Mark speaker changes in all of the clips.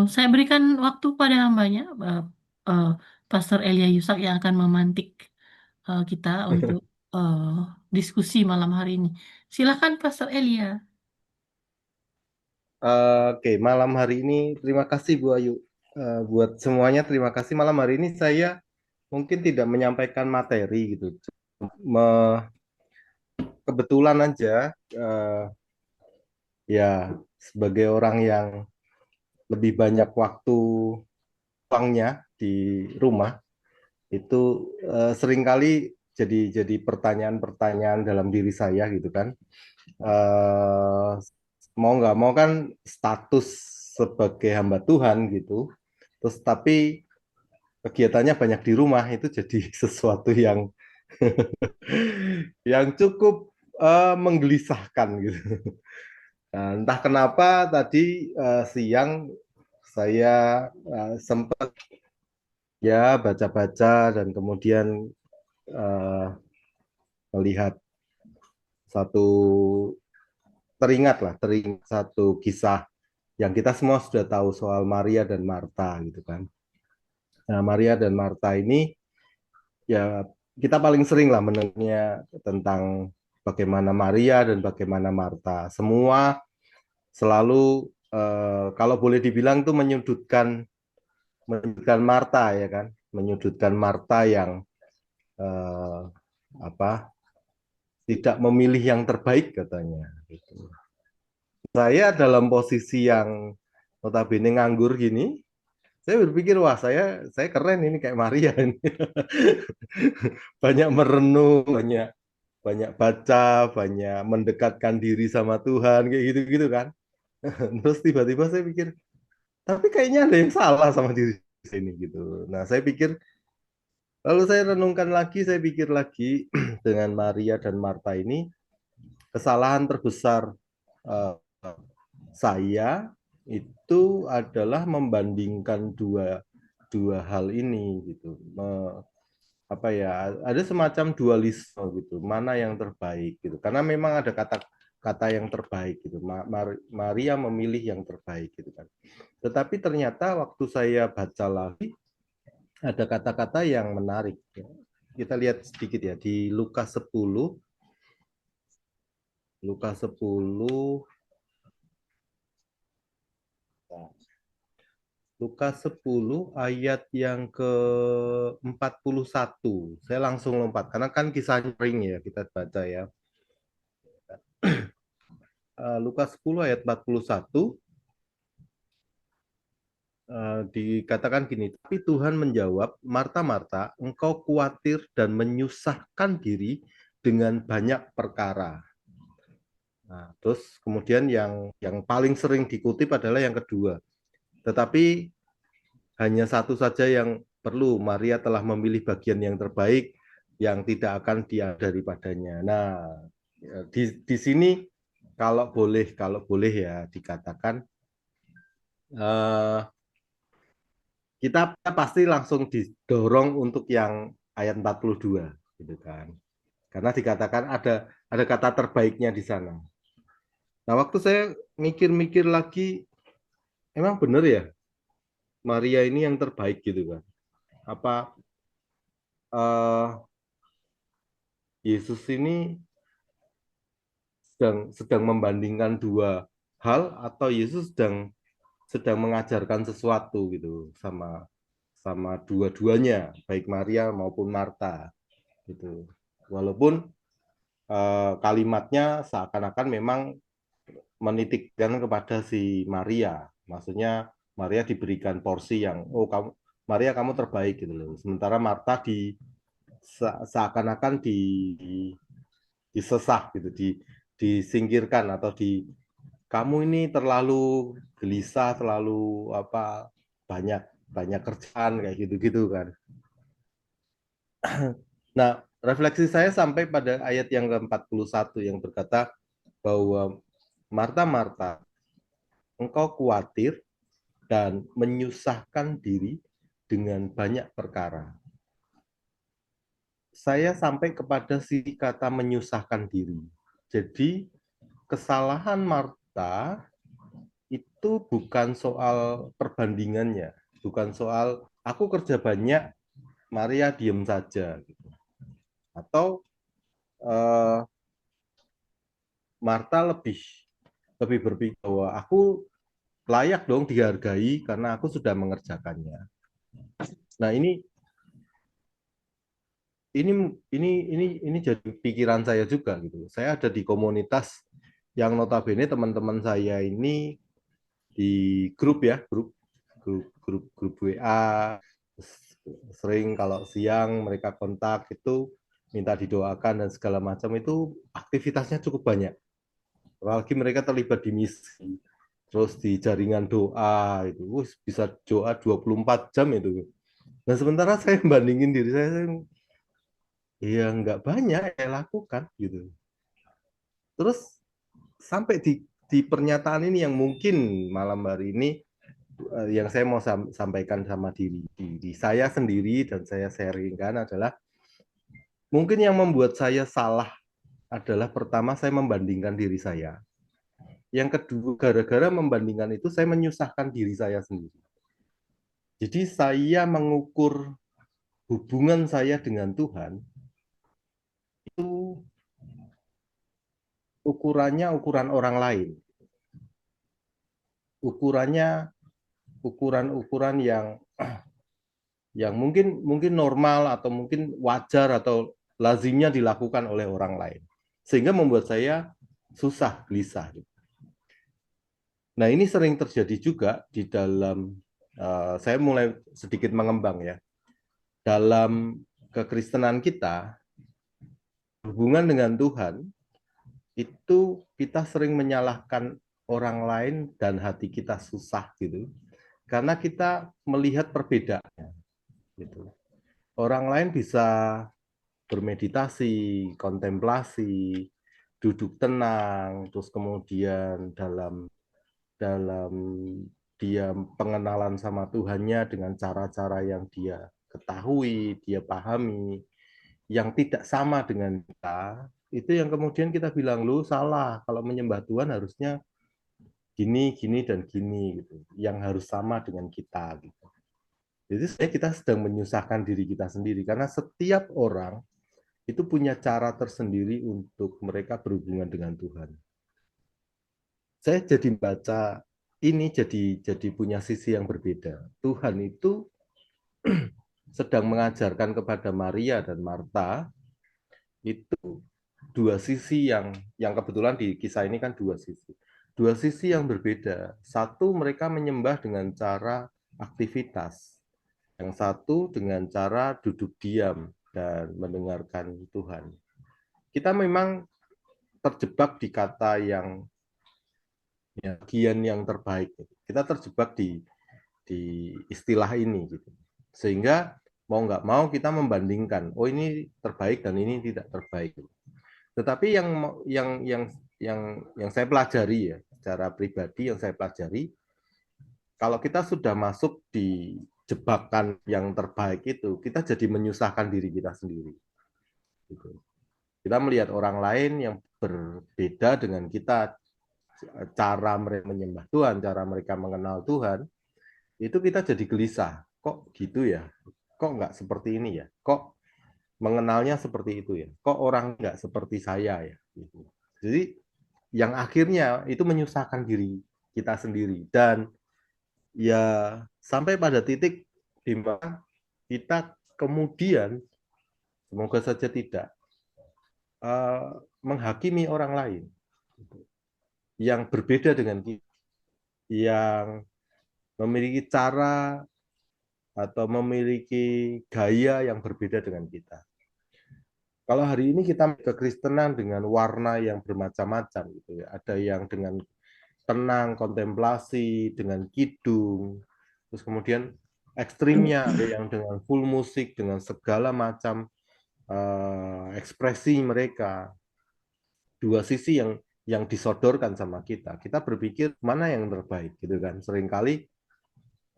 Speaker 1: Saya berikan waktu pada hambanya, eh, Pastor Elia Yusak yang akan memantik kita untuk eh, diskusi malam hari ini. Silakan Pastor Elia.
Speaker 2: Oke, malam hari ini terima kasih Bu Ayu. Buat semuanya terima kasih. Malam hari ini saya mungkin tidak menyampaikan materi gitu. Me- Kebetulan aja ya sebagai orang yang lebih banyak waktu luangnya di rumah itu seringkali jadi pertanyaan-pertanyaan dalam diri saya gitu kan. Eh, Mau nggak mau kan status sebagai hamba Tuhan gitu. Terus tapi kegiatannya banyak di rumah itu jadi sesuatu yang yang cukup menggelisahkan gitu. Nah, entah kenapa tadi siang saya sempat ya baca-baca dan kemudian eh, melihat satu teringat satu kisah yang kita semua sudah tahu soal Maria dan Marta gitu kan. Nah, Maria dan Marta ini ya kita paling sering lah mendengarnya tentang bagaimana Maria dan bagaimana Marta. Semua selalu kalau boleh dibilang tuh menyudutkan Marta ya kan, menyudutkan Marta yang eh, apa tidak memilih yang terbaik katanya. Gitu. Saya dalam posisi yang notabene nganggur gini, saya berpikir wah saya keren ini kayak Maria ini. Banyak merenung, banyak baca, banyak mendekatkan diri sama Tuhan, kayak gitu-gitu kan. Terus tiba-tiba saya pikir, tapi kayaknya ada yang salah sama diri saya ini gitu. Nah, saya pikir, lalu saya renungkan lagi, saya pikir lagi dengan Maria dan Marta ini, kesalahan terbesar eh, saya itu adalah membandingkan dua dua hal ini gitu. Apa ya, ada semacam dualisme gitu, mana yang terbaik gitu. Karena memang ada kata-kata yang terbaik gitu. Maria memilih yang terbaik gitu kan. Tetapi ternyata waktu saya baca lagi ada kata-kata yang menarik ya. Kita lihat sedikit ya di Lukas 10 Lukas 10 ayat yang ke 41. Saya langsung lompat karena kan kisahnya ring ya kita baca ya. Lukas 10 ayat 41 dikatakan gini, tapi Tuhan menjawab, Marta, Marta, engkau khawatir dan menyusahkan diri dengan banyak perkara. Nah, terus kemudian yang paling sering dikutip adalah yang kedua. Tetapi hanya satu saja yang perlu, Maria telah memilih bagian yang terbaik yang tidak akan dia daripadanya. Nah, di sini kalau boleh ya dikatakan eh, kita pasti langsung didorong untuk yang ayat 42 gitu kan. Karena dikatakan ada kata terbaiknya di sana. Nah, waktu saya mikir-mikir lagi, emang benar ya Maria ini yang terbaik gitu kan. Apa eh, Yesus ini sedang membandingkan dua hal atau Yesus sedang mengajarkan sesuatu gitu sama sama dua-duanya, baik Maria maupun Marta gitu. Walaupun kalimatnya seakan-akan memang menitikkan kepada si Maria. Maksudnya Maria diberikan porsi yang oh kamu Maria kamu terbaik gitu loh. Sementara Marta seakan-akan disesah gitu, disingkirkan atau kamu ini terlalu gelisah, terlalu apa banyak banyak kerjaan kayak gitu-gitu kan. Nah, refleksi saya sampai pada ayat yang ke-41 yang berkata bahwa Marta, Marta, engkau khawatir dan menyusahkan diri dengan banyak perkara. Saya sampai kepada si kata menyusahkan diri. Jadi, kesalahan Marta itu bukan soal perbandingannya, bukan soal aku kerja banyak, Maria diem saja, gitu. Atau uh, Marta lebih lebih berpikir bahwa aku layak dong dihargai karena aku sudah mengerjakannya. Nah ini ini jadi pikiran saya juga gitu. Saya ada di komunitas yang notabene teman-teman saya ini di grup ya, grup WA, sering kalau siang mereka kontak itu minta didoakan dan segala macam, itu aktivitasnya cukup banyak. Apalagi mereka terlibat di misi, terus di jaringan doa itu, bisa doa 24 jam itu. Nah sementara saya bandingin diri saya ya nggak banyak yang lakukan gitu. Terus sampai di pernyataan ini yang mungkin malam hari ini yang saya mau sampaikan sama diri saya sendiri dan saya sharingkan adalah mungkin yang membuat saya salah adalah pertama saya membandingkan diri saya. Yang kedua, gara-gara membandingkan itu saya menyusahkan diri saya sendiri. Jadi saya mengukur hubungan saya dengan Tuhan itu ukurannya ukuran orang lain. Ukurannya ukuran-ukuran yang mungkin mungkin normal atau mungkin wajar atau lazimnya dilakukan oleh orang lain. Sehingga membuat saya susah, gelisah. Nah, ini sering terjadi juga di dalam saya mulai sedikit mengembang ya. Dalam kekristenan kita, hubungan dengan Tuhan itu kita sering menyalahkan orang lain dan hati kita susah gitu. Karena kita melihat perbedaan gitu. Orang lain bisa bermeditasi, kontemplasi, duduk tenang, terus kemudian dalam dalam dia pengenalan sama Tuhannya dengan cara-cara yang dia ketahui, dia pahami, yang tidak sama dengan kita, itu yang kemudian kita bilang, lu salah, kalau menyembah Tuhan harusnya gini, gini, dan gini, gitu. Yang harus sama dengan kita. Gitu. Jadi sebenarnya kita sedang menyusahkan diri kita sendiri, karena setiap orang itu punya cara tersendiri untuk mereka berhubungan dengan Tuhan. Saya jadi baca ini jadi punya sisi yang berbeda. Tuhan itu sedang mengajarkan kepada Maria dan Marta itu dua sisi yang kebetulan di kisah ini kan dua sisi. Dua sisi yang berbeda. Satu mereka menyembah dengan cara aktivitas. Yang satu dengan cara duduk diam dan mendengarkan Tuhan. Kita memang terjebak di kata yang ya, bagian yang terbaik. Kita terjebak di istilah ini gitu. Sehingga mau nggak mau kita membandingkan, oh ini terbaik dan ini tidak terbaik. Tetapi yang saya pelajari ya, secara pribadi yang saya pelajari, kalau kita sudah masuk di jebakan yang terbaik itu, kita jadi menyusahkan diri kita sendiri. Gitu. Kita melihat orang lain yang berbeda dengan kita, cara mereka menyembah Tuhan, cara mereka mengenal Tuhan, itu kita jadi gelisah. Kok gitu ya? Kok nggak seperti ini ya? Kok mengenalnya seperti itu ya? Kok orang nggak seperti saya ya? Gitu. Jadi yang akhirnya itu menyusahkan diri kita sendiri dan ya sampai pada titik di mana kita kemudian semoga saja tidak menghakimi orang lain yang berbeda dengan kita, yang memiliki cara atau memiliki gaya yang berbeda dengan kita. Kalau hari ini kita kekristenan dengan warna yang bermacam-macam gitu ya. Ada yang dengan tenang, kontemplasi, dengan kidung, terus kemudian ekstrimnya ada yang dengan full musik, dengan segala macam ekspresi mereka. Dua sisi yang disodorkan sama kita. Kita berpikir mana yang terbaik gitu kan. Seringkali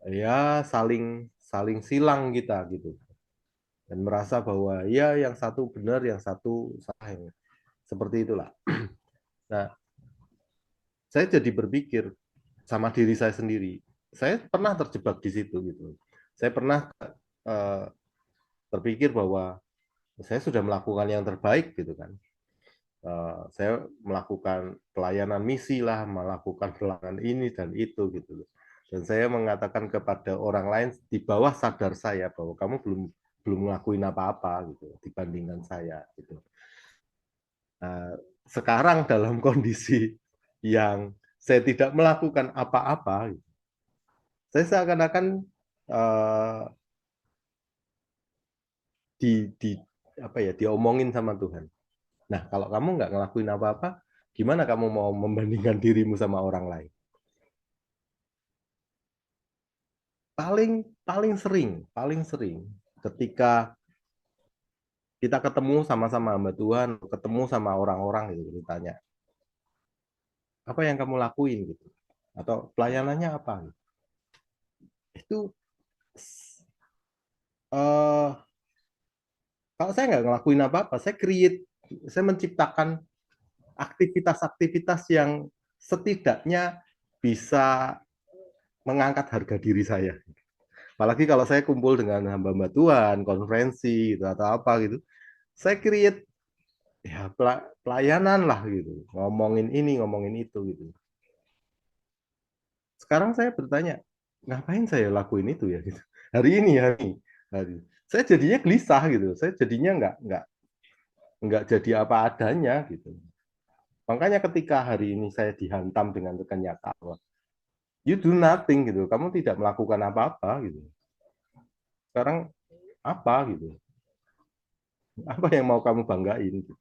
Speaker 2: ya saling saling silang kita gitu dan merasa bahwa ya yang satu benar, yang satu salah, seperti itulah. Nah, saya jadi berpikir sama diri saya sendiri. Saya pernah terjebak di situ gitu. Saya pernah uh, terpikir bahwa saya sudah melakukan yang terbaik gitu kan. Saya melakukan pelayanan misi lah, melakukan pelayanan ini dan itu gitu. Dan saya mengatakan kepada orang lain di bawah sadar saya bahwa kamu belum belum ngelakuin apa-apa gitu dibandingkan saya gitu. Uh, Sekarang dalam kondisi yang saya tidak melakukan apa-apa, saya seakan-akan uh, di apa ya diomongin sama Tuhan. Nah, kalau kamu nggak ngelakuin apa-apa, gimana kamu mau membandingkan dirimu sama orang lain? Paling paling sering ketika kita ketemu sama-sama hamba Tuhan, ketemu sama orang-orang gitu ditanya, apa yang kamu lakuin gitu, atau pelayanannya apa? Itu uh, kalau saya nggak ngelakuin apa-apa, saya menciptakan aktivitas-aktivitas yang setidaknya bisa mengangkat harga diri saya. Apalagi kalau saya kumpul dengan hamba-hamba Tuhan, konferensi gitu atau apa gitu, saya create ya pelayanan lah gitu, ngomongin ini, ngomongin itu gitu. Sekarang saya bertanya, ngapain saya lakuin itu ya gitu. Hari ini hari. Saya jadinya gelisah gitu, saya jadinya nggak jadi apa adanya gitu. Makanya ketika hari ini saya dihantam dengan kenyataan, you do nothing gitu, kamu tidak melakukan apa-apa gitu. Sekarang apa gitu? Apa yang mau kamu banggain? Gitu.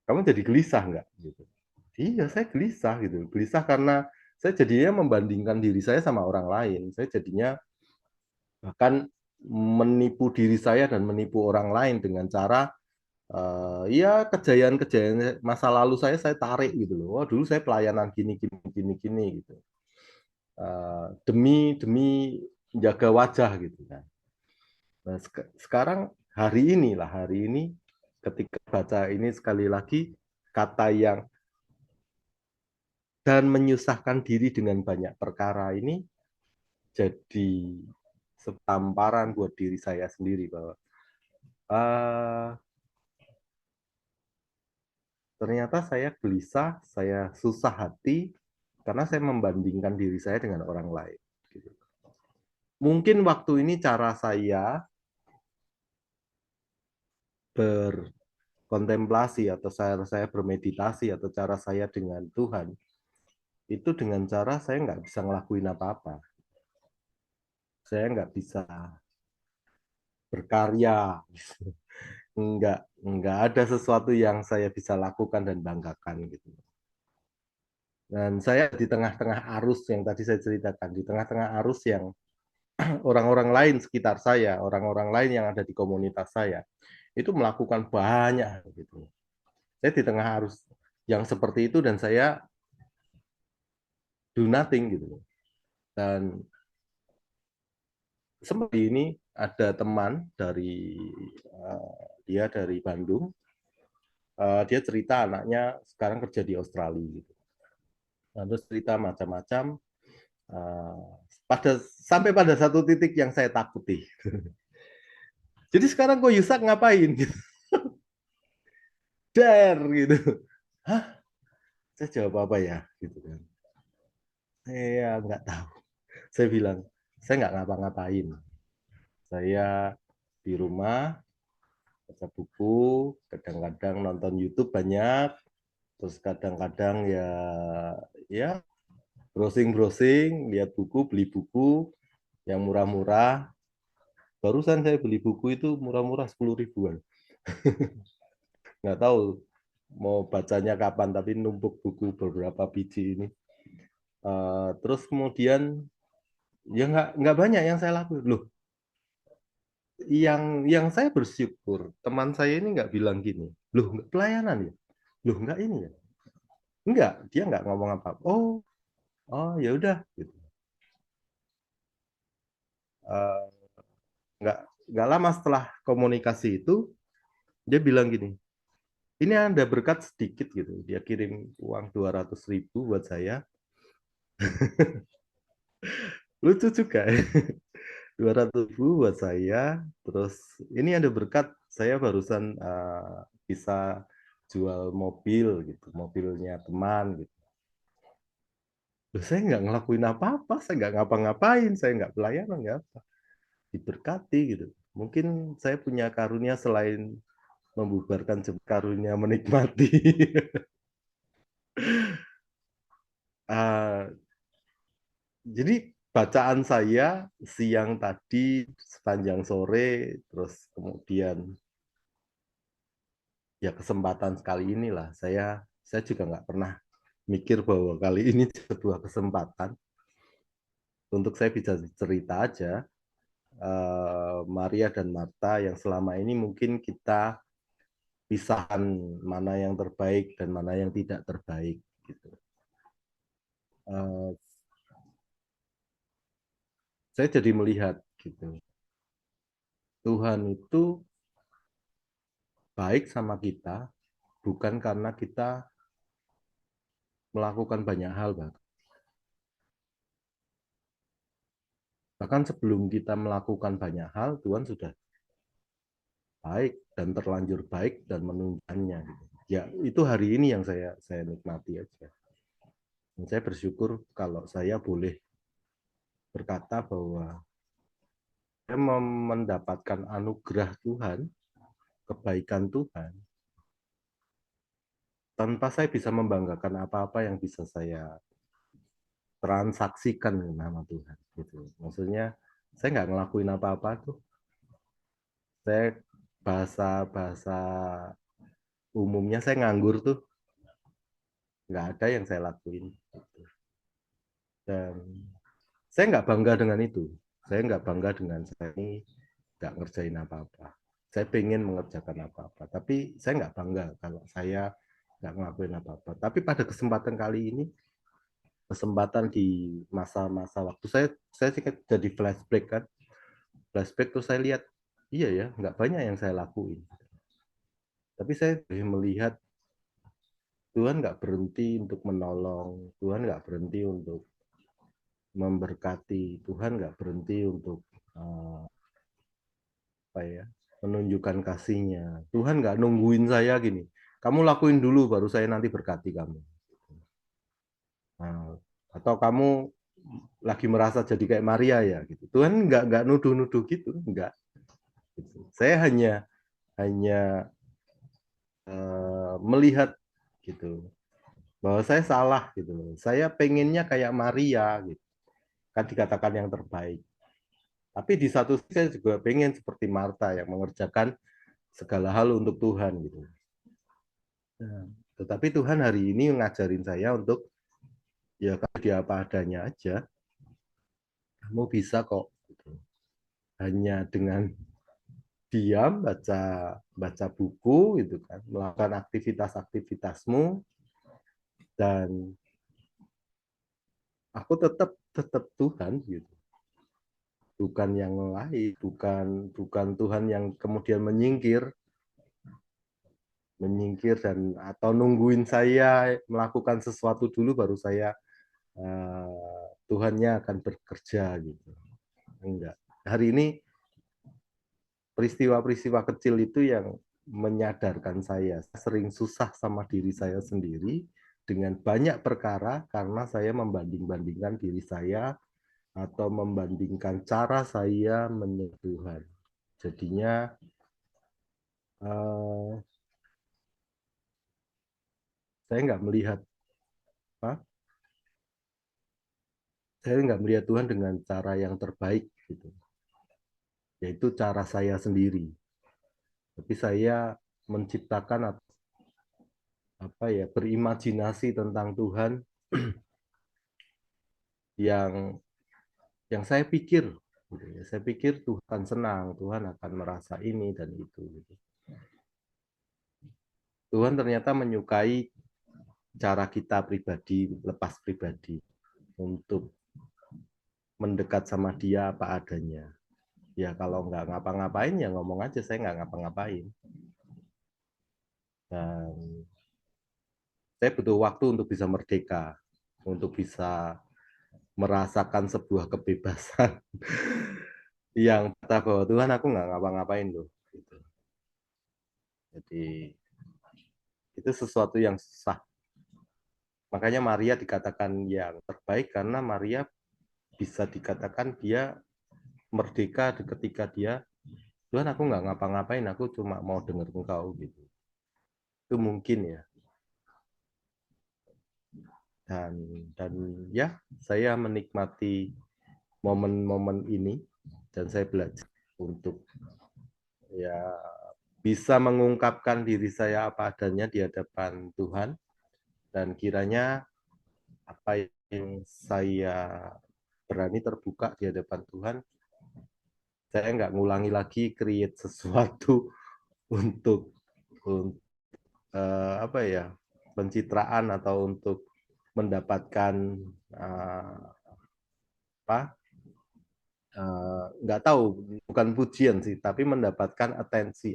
Speaker 2: Kamu jadi gelisah nggak? Gitu. Iya, saya gelisah gitu. Gelisah karena saya jadinya membandingkan diri saya sama orang lain. Saya jadinya bahkan menipu diri saya dan menipu orang lain dengan cara ya kejayaan-kejayaan masa lalu saya tarik gitu loh. Oh, dulu saya pelayanan gini gini gini gini gitu. Demi demi menjaga wajah gitu kan. Nah, sekarang hari ini ketika baca ini sekali lagi kata yang dan menyusahkan diri dengan banyak perkara ini jadi setamparan buat diri saya sendiri bahwa uh, ternyata saya gelisah, saya susah hati karena saya membandingkan diri saya dengan orang lain. Gitu. Mungkin waktu ini cara saya berkontemplasi atau saya bermeditasi atau cara saya dengan Tuhan itu dengan cara saya nggak bisa ngelakuin apa-apa. Saya nggak bisa berkarya. Nggak ada sesuatu yang saya bisa lakukan dan banggakan gitu. Dan saya di tengah-tengah arus yang tadi saya ceritakan, di tengah-tengah arus yang orang-orang lain sekitar saya, orang-orang lain yang ada di komunitas saya, itu melakukan banyak gitu. Saya di tengah arus yang seperti itu dan saya do nothing gitu. Dan seperti ini ada teman dari dia dari Bandung, dia cerita anaknya sekarang kerja di Australia gitu. Nah, terus cerita macam-macam sampai pada satu titik yang saya takuti. Jadi sekarang kok Yusak ngapain gitu? Der gitu. Hah? Saya jawab apa ya gitu kan. Saya nggak tahu. Saya bilang, saya nggak ngapa-ngapain. Saya di rumah baca buku, kadang-kadang nonton YouTube banyak, terus kadang-kadang ya browsing-browsing, lihat buku, beli buku yang murah-murah. Barusan saya beli buku itu murah-murah 10 ribuan. Nggak tahu mau bacanya kapan, tapi numpuk buku beberapa biji ini. Terus kemudian ya nggak banyak yang saya lakukan. Loh, yang saya bersyukur teman saya ini nggak bilang gini. Loh, nggak pelayanan ya? Loh, nggak ini ya? Nggak, dia nggak ngomong apa-apa. Oh, oh ya udah gitu. Uh, nggak nggak lama setelah komunikasi itu dia bilang gini, ini ada berkat sedikit gitu. Dia kirim uang 200 ribu buat saya. Lucu juga ya. 200.000 buat saya. Terus ini ada berkat, saya barusan bisa jual mobil gitu, mobilnya teman gitu. Loh, saya nggak ngelakuin apa-apa, saya nggak ngapa-ngapain, saya nggak pelayanan, nggak apa. Diberkati gitu. Mungkin saya punya karunia selain membubarkan karunia menikmati. Ah, jadi bacaan saya siang tadi sepanjang sore, terus kemudian ya kesempatan sekali inilah saya juga nggak pernah mikir bahwa kali ini sebuah kesempatan untuk saya bisa cerita aja, Maria dan Marta yang selama ini mungkin kita pisahan mana yang terbaik dan mana yang tidak terbaik gitu. Eh, saya jadi melihat gitu, Tuhan itu baik sama kita bukan karena kita melakukan banyak hal, bahkan sebelum kita melakukan banyak hal Tuhan sudah baik dan terlanjur baik dan menunjukkannya gitu. Ya itu hari ini yang saya nikmati aja. Dan saya bersyukur kalau saya boleh berkata bahwa saya mendapatkan anugerah Tuhan, kebaikan Tuhan, tanpa saya bisa membanggakan apa-apa yang bisa saya transaksikan dengan nama Tuhan. Gitu. Maksudnya saya nggak ngelakuin apa-apa tuh. Saya bahasa-bahasa umumnya saya nganggur tuh, nggak ada yang saya lakuin. Gitu. Dan saya nggak bangga dengan itu. Saya nggak bangga dengan saya ini nggak ngerjain apa-apa. Saya pengen mengerjakan apa-apa, tapi saya nggak bangga kalau saya nggak ngelakuin apa-apa. Tapi pada kesempatan kali ini, kesempatan di masa-masa waktu saya sih jadi flashback kan, flashback tuh saya lihat, iya ya, nggak banyak yang saya lakuin. Tapi saya melihat Tuhan nggak berhenti untuk menolong, Tuhan nggak berhenti untuk memberkati, Tuhan nggak berhenti untuk apa ya, menunjukkan kasihnya. Tuhan nggak nungguin saya gini, kamu lakuin dulu baru saya nanti berkati kamu. Nah, atau kamu lagi merasa jadi kayak Maria ya gitu. Tuhan nggak nuduh-nuduh gitu, nggak. Gitu. Saya hanya melihat gitu bahwa saya salah gitu. Saya pengennya kayak Maria gitu. Kan dikatakan yang terbaik. Tapi di satu sisi saya juga pengen seperti Marta yang mengerjakan segala hal untuk Tuhan gitu. Nah, tetapi Tuhan hari ini ngajarin saya untuk ya kalau dia apa adanya aja, kamu bisa kok. Gitu. Hanya dengan diam, baca baca buku gitu kan, melakukan aktivitas-aktivitasmu dan aku tetap tetap Tuhan gitu. Bukan yang lain, bukan bukan Tuhan yang kemudian menyingkir dan atau nungguin saya melakukan sesuatu dulu baru saya Tuhannya akan bekerja gitu. Enggak. Hari ini peristiwa-peristiwa kecil itu yang menyadarkan saya sering susah sama diri saya sendiri dengan banyak perkara karena saya membanding-bandingkan diri saya atau membandingkan cara saya menyembah Tuhan. Jadinya eh, saya nggak melihat apa, saya nggak melihat Tuhan dengan cara yang terbaik gitu, yaitu cara saya sendiri. Tapi saya menciptakan apa ya, berimajinasi tentang Tuhan yang saya pikir gitu ya. Saya pikir Tuhan senang, Tuhan akan merasa ini dan itu gitu. Tuhan ternyata menyukai cara kita pribadi, lepas pribadi untuk mendekat sama dia apa adanya. Ya kalau nggak ngapa-ngapain ya ngomong aja saya nggak ngapa-ngapain. Dan saya butuh waktu untuk bisa merdeka, untuk bisa merasakan sebuah kebebasan yang kata bahwa Tuhan aku nggak ngapa-ngapain loh. Gitu. Jadi itu sesuatu yang sah. Makanya Maria dikatakan yang terbaik karena Maria bisa dikatakan dia merdeka ketika dia Tuhan aku nggak ngapa-ngapain, aku cuma mau dengar engkau gitu. Itu mungkin ya. Dan dan ya saya menikmati momen-momen ini dan saya belajar untuk ya bisa mengungkapkan diri saya apa adanya di hadapan Tuhan dan kiranya apa yang saya berani terbuka di hadapan Tuhan, saya nggak ngulangi lagi create sesuatu untuk, untuk apa ya pencitraan atau untuk mendapatkan uh, apa nggak tahu bukan pujian sih tapi mendapatkan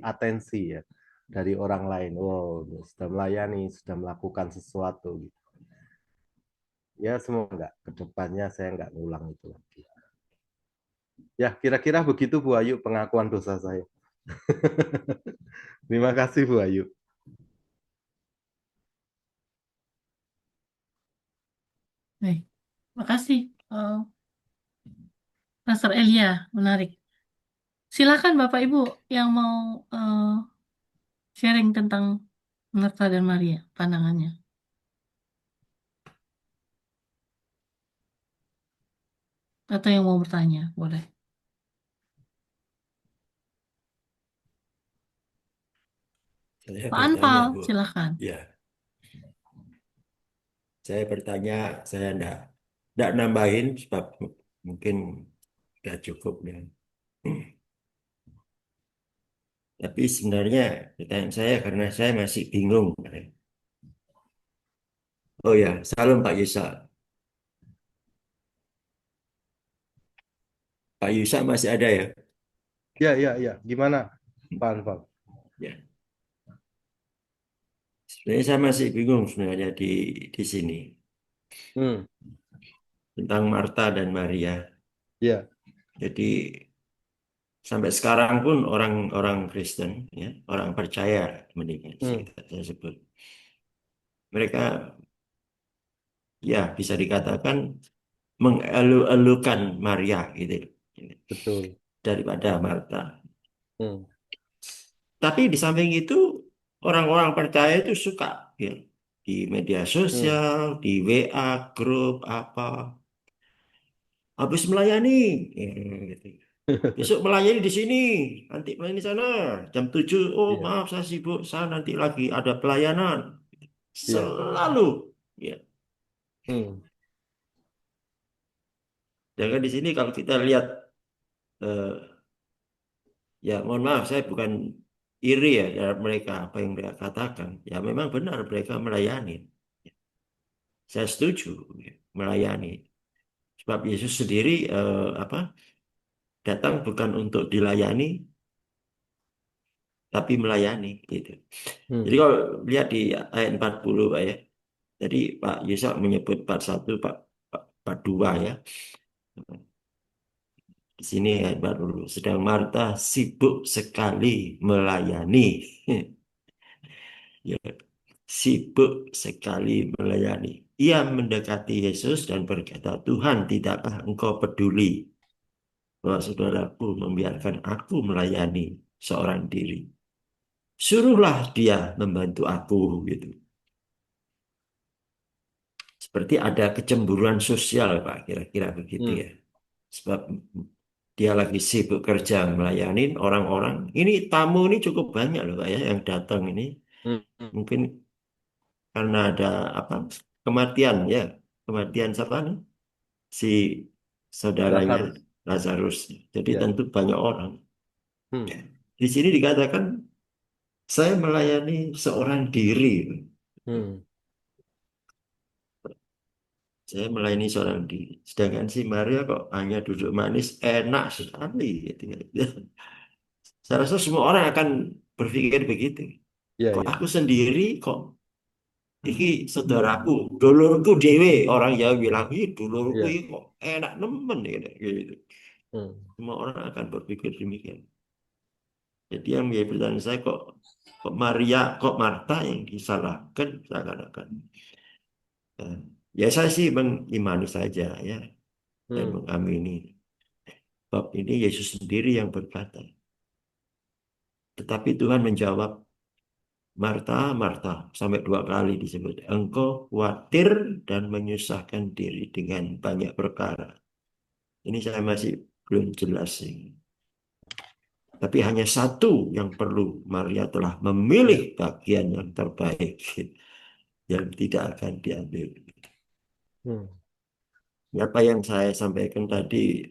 Speaker 2: atensi ya dari orang lain. Wow, sudah melayani, sudah melakukan sesuatu gitu. Ya semoga nggak kedepannya saya nggak ngulang itu lagi. Ya kira-kira begitu Bu Ayu pengakuan dosa saya. Terima kasih Bu Ayu.
Speaker 1: Baik, makasih, Pastor Elia, menarik. Silakan Bapak Ibu yang mau sharing tentang Marta dan Maria, pandangannya. Atau yang mau bertanya, boleh.
Speaker 3: Saya
Speaker 1: Pak
Speaker 3: bertanya,
Speaker 1: Anpal,
Speaker 3: Bu.
Speaker 1: silakan.
Speaker 3: Ya, saya bertanya, saya enggak nambahin sebab mungkin sudah cukup ya. Tapi sebenarnya pertanyaan saya karena saya masih bingung. Oh ya, salam Pak Yusa. Pak Yusa masih ada ya?
Speaker 2: Ya ya ya, gimana Pak Anfal?
Speaker 3: Ya. Sebenarnya saya masih bingung sebenarnya di sini
Speaker 2: Hmm,
Speaker 3: tentang Marta dan Maria.
Speaker 2: ya,
Speaker 3: Jadi sampai sekarang pun orang-orang Kristen, ya, orang percaya, mendingan
Speaker 2: hmm,
Speaker 3: saya sebut, mereka ya bisa dikatakan mengelu-elukan Maria gitu
Speaker 2: betul.
Speaker 3: daripada Marta.
Speaker 2: Hmm,
Speaker 3: Tapi di samping itu orang-orang percaya itu suka ya, di media
Speaker 2: hmm,
Speaker 3: sosial, di WA, grup apa, habis melayani, gitu. Besok melayani di sini, nanti melayani di sana, jam 7. Oh
Speaker 2: iya,
Speaker 3: maaf saya sibuk, saya nanti lagi ada pelayanan.
Speaker 2: iya,
Speaker 3: Selalu, ya.
Speaker 2: hmm,
Speaker 3: Jangan di sini kalau kita lihat, eh, ya mohon maaf saya bukan iri ya terhadap mereka apa yang mereka katakan. Ya memang benar mereka melayani. Saya setuju ya, melayani. Sebab Yesus sendiri apa datang bukan untuk dilayani tapi melayani gitu. Jadi
Speaker 2: hmm,
Speaker 3: kalau lihat di ayat 40 Pak ya. Tadi Pak Yesus menyebut 41, Pak 2 ya. Di sini ayat 40. Sedang Marta sibuk sekali melayani. Ya, sibuk sekali melayani. Ia mendekati Yesus dan berkata, Tuhan, tidakkah engkau peduli bahwa saudaraku membiarkan aku melayani seorang diri? Suruhlah dia membantu aku gitu. Seperti ada kecemburuan sosial, Pak, kira-kira begitu
Speaker 2: hmm,
Speaker 3: ya. Sebab dia lagi sibuk kerja melayani orang-orang. Ini tamu ini cukup banyak loh, Pak ya, yang datang ini.
Speaker 2: hmm, hmm.
Speaker 3: Mungkin karena ada apa kematian ya, kematian siapa nih? Si saudaranya
Speaker 2: Lazarus,
Speaker 3: Lazarus. Jadi
Speaker 2: ya,
Speaker 3: tentu banyak orang.
Speaker 2: hmm,
Speaker 3: Di sini dikatakan saya melayani seorang diri.
Speaker 2: hmm,
Speaker 3: Saya melayani seorang diri. Sedangkan si Maria kok hanya duduk manis, enak sekali. Gitu. Saya rasa semua orang akan berpikir begitu.
Speaker 2: ya,
Speaker 3: Kok
Speaker 2: ya,
Speaker 3: aku sendiri kok iki saudaraku, dulurku dewe, orang Jawa bilang, ih dulurku
Speaker 2: Iya.
Speaker 3: ini kok enak nemen gitu. Gitu.
Speaker 2: Hmm.
Speaker 3: Semua orang akan berpikir demikian. Jadi yang menjadi pertanyaan saya, kok Maria, kok Marta yang disalahkan seakan-akan. Eh, Ya saya sih mengimani saja ya dan
Speaker 2: Hmm.
Speaker 3: mengamini. Bab ini Yesus sendiri yang berkata. Tetapi Tuhan menjawab, Marta, Marta, sampai 2 kali disebut. Engkau khawatir dan menyusahkan diri dengan banyak perkara. Ini saya masih belum jelas ini. Tapi hanya satu yang perlu. Maria telah memilih
Speaker 2: Ya.
Speaker 3: bagian yang terbaik. Yang tidak akan diambil.
Speaker 2: Hmm.
Speaker 3: Apa yang saya sampaikan tadi,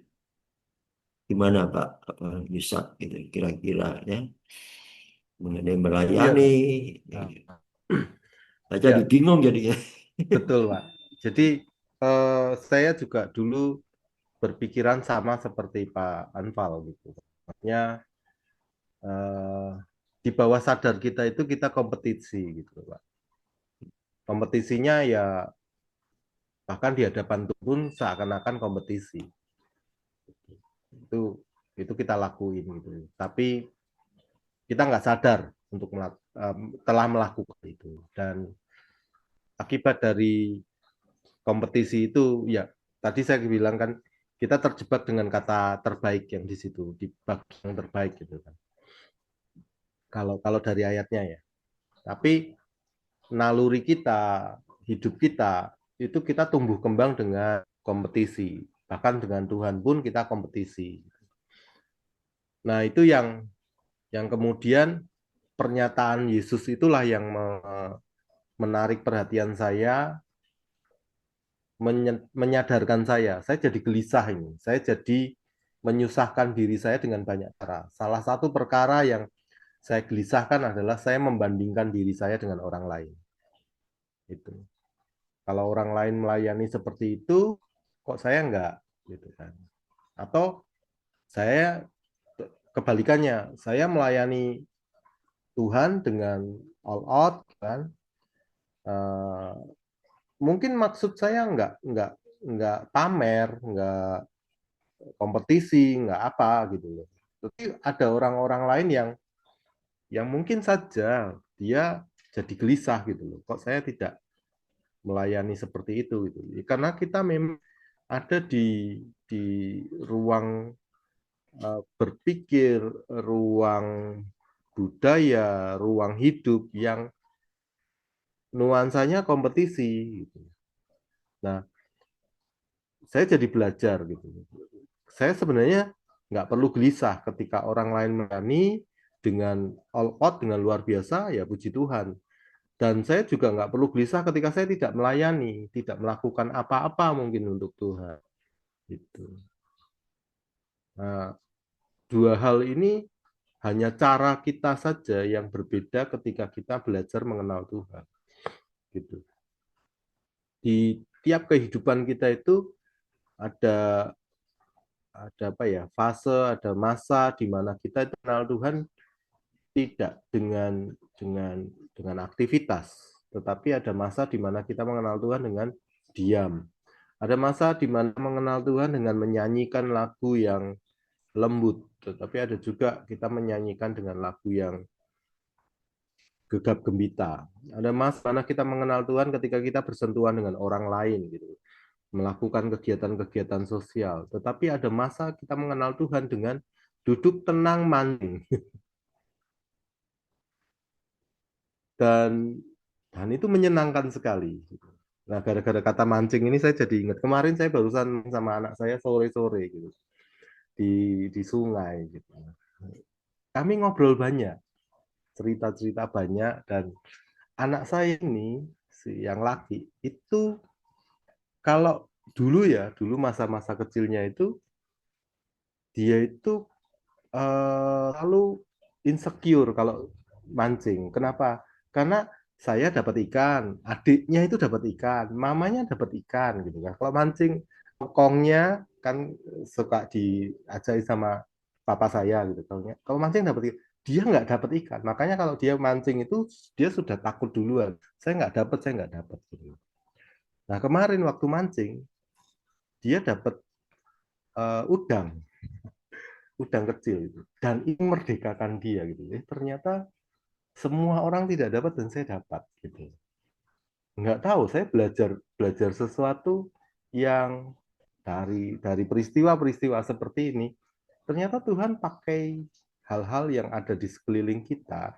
Speaker 3: gimana Pak? Apa bisa gitu kira-kira ya. Mengenai
Speaker 2: Iya.
Speaker 3: melayani.
Speaker 2: Nah,
Speaker 3: Saya jadi
Speaker 2: ya,
Speaker 3: bingung jadinya.
Speaker 2: betul, Pak. Jadi saya juga dulu berpikiran sama seperti Pak Anfal gitu. Maksudnya eh, di bawah sadar kita itu kita kompetisi gitu, Pak. Kompetisinya ya bahkan di hadapan Tuhan pun seakan-akan kompetisi. Itu itu kita lakuin gitu. Tapi kita nggak sadar untuk telah melakukan itu. Dan akibat dari kompetisi itu ya tadi saya bilang kan kita terjebak dengan kata terbaik yang di situ di bagian yang terbaik gitu kan. Kalau kalau dari ayatnya ya. Tapi naluri kita, hidup kita itu kita tumbuh kembang dengan kompetisi. Bahkan dengan Tuhan pun kita kompetisi. Nah, itu yang kemudian pernyataan Yesus itulah yang menarik perhatian saya, menyadarkan saya. Saya jadi gelisah ini. Saya jadi menyusahkan diri saya dengan banyak cara. Salah satu perkara yang saya gelisahkan adalah saya membandingkan diri saya dengan orang lain. Itu. Kalau orang lain melayani seperti itu, kok saya enggak, gitu kan? Atau saya kebalikannya, saya melayani Tuhan dengan all out, kan? Eh, mungkin maksud saya enggak pamer, enggak kompetisi, enggak apa gitu loh. Tapi ada orang-orang lain yang mungkin saja dia jadi gelisah gitu loh. Kok saya tidak melayani seperti itu gitu. Karena kita memang ada di ruang berpikir, ruang budaya, ruang hidup yang nuansanya kompetisi gitu. Nah, saya jadi belajar gitu. Saya sebenarnya nggak perlu gelisah ketika orang lain melayani dengan all out, dengan luar biasa, ya puji Tuhan. Dan saya juga nggak perlu gelisah ketika saya tidak melayani, tidak melakukan apa-apa mungkin untuk Tuhan. Gitu. Nah, dua hal ini hanya cara kita saja yang berbeda ketika kita belajar mengenal Tuhan. Gitu. Di tiap kehidupan kita itu ada apa ya fase, ada masa di mana kita itu kenal Tuhan tidak dengan aktivitas, tetapi ada masa di mana kita mengenal Tuhan dengan diam. Ada masa di mana mengenal Tuhan dengan menyanyikan lagu yang lembut, tetapi ada juga kita menyanyikan dengan lagu yang gegap gembita. Ada masa mana kita mengenal Tuhan ketika kita bersentuhan dengan orang lain gitu, melakukan kegiatan-kegiatan sosial. Tetapi ada masa kita mengenal Tuhan dengan duduk tenang maning dan itu menyenangkan sekali. Nah, gara-gara kata mancing ini saya jadi ingat kemarin saya barusan sama anak saya sore-sore gitu di sungai gitu. Kami ngobrol banyak, cerita-cerita banyak dan anak saya ini si yang laki itu kalau dulu ya, dulu masa-masa kecilnya itu dia itu lalu insecure kalau mancing. Kenapa? Karena saya dapat ikan, adiknya itu dapat ikan, mamanya dapat ikan gitu kan. Kalau mancing kongnya kan suka diajari sama papa saya gitu. Kalau mancing dapat ikan. dia nggak dapat ikan. Makanya kalau dia mancing itu dia sudah takut duluan. Saya nggak dapat. Gitu. Nah kemarin waktu mancing dia dapat udang, udang kecil itu. Dan itu merdekakan dia gitu. Ternyata semua orang tidak dapat dan saya dapat gitu. Nggak tahu, saya belajar belajar sesuatu yang dari peristiwa-peristiwa seperti ini. Ternyata Tuhan pakai hal-hal yang ada di sekeliling kita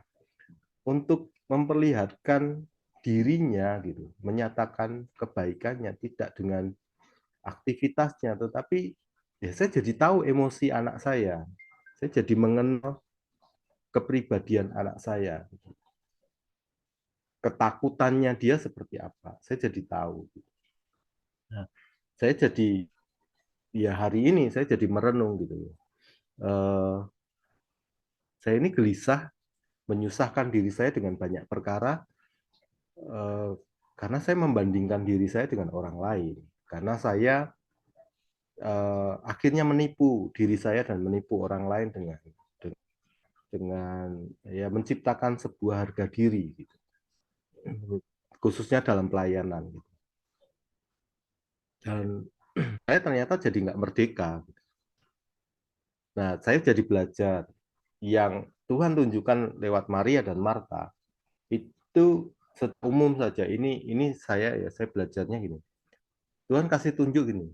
Speaker 2: untuk memperlihatkan dirinya gitu, menyatakan kebaikannya tidak dengan aktivitasnya, tetapi ya saya jadi tahu emosi anak saya jadi mengenal kepribadian anak saya, ketakutannya dia seperti apa, saya jadi tahu. Nah, saya jadi ya hari ini saya jadi merenung gitu. Eh, saya ini gelisah menyusahkan diri saya dengan banyak perkara eh, karena saya membandingkan diri saya dengan orang lain. Karena saya akhirnya menipu diri saya dan menipu orang lain dengan ya menciptakan sebuah harga diri gitu. Khususnya dalam pelayanan gitu. Dan saya ternyata jadi nggak merdeka. Nah, saya jadi belajar yang Tuhan tunjukkan lewat Maria dan Marta itu umum saja. Ini saya belajarnya gini. Tuhan kasih tunjuk gini.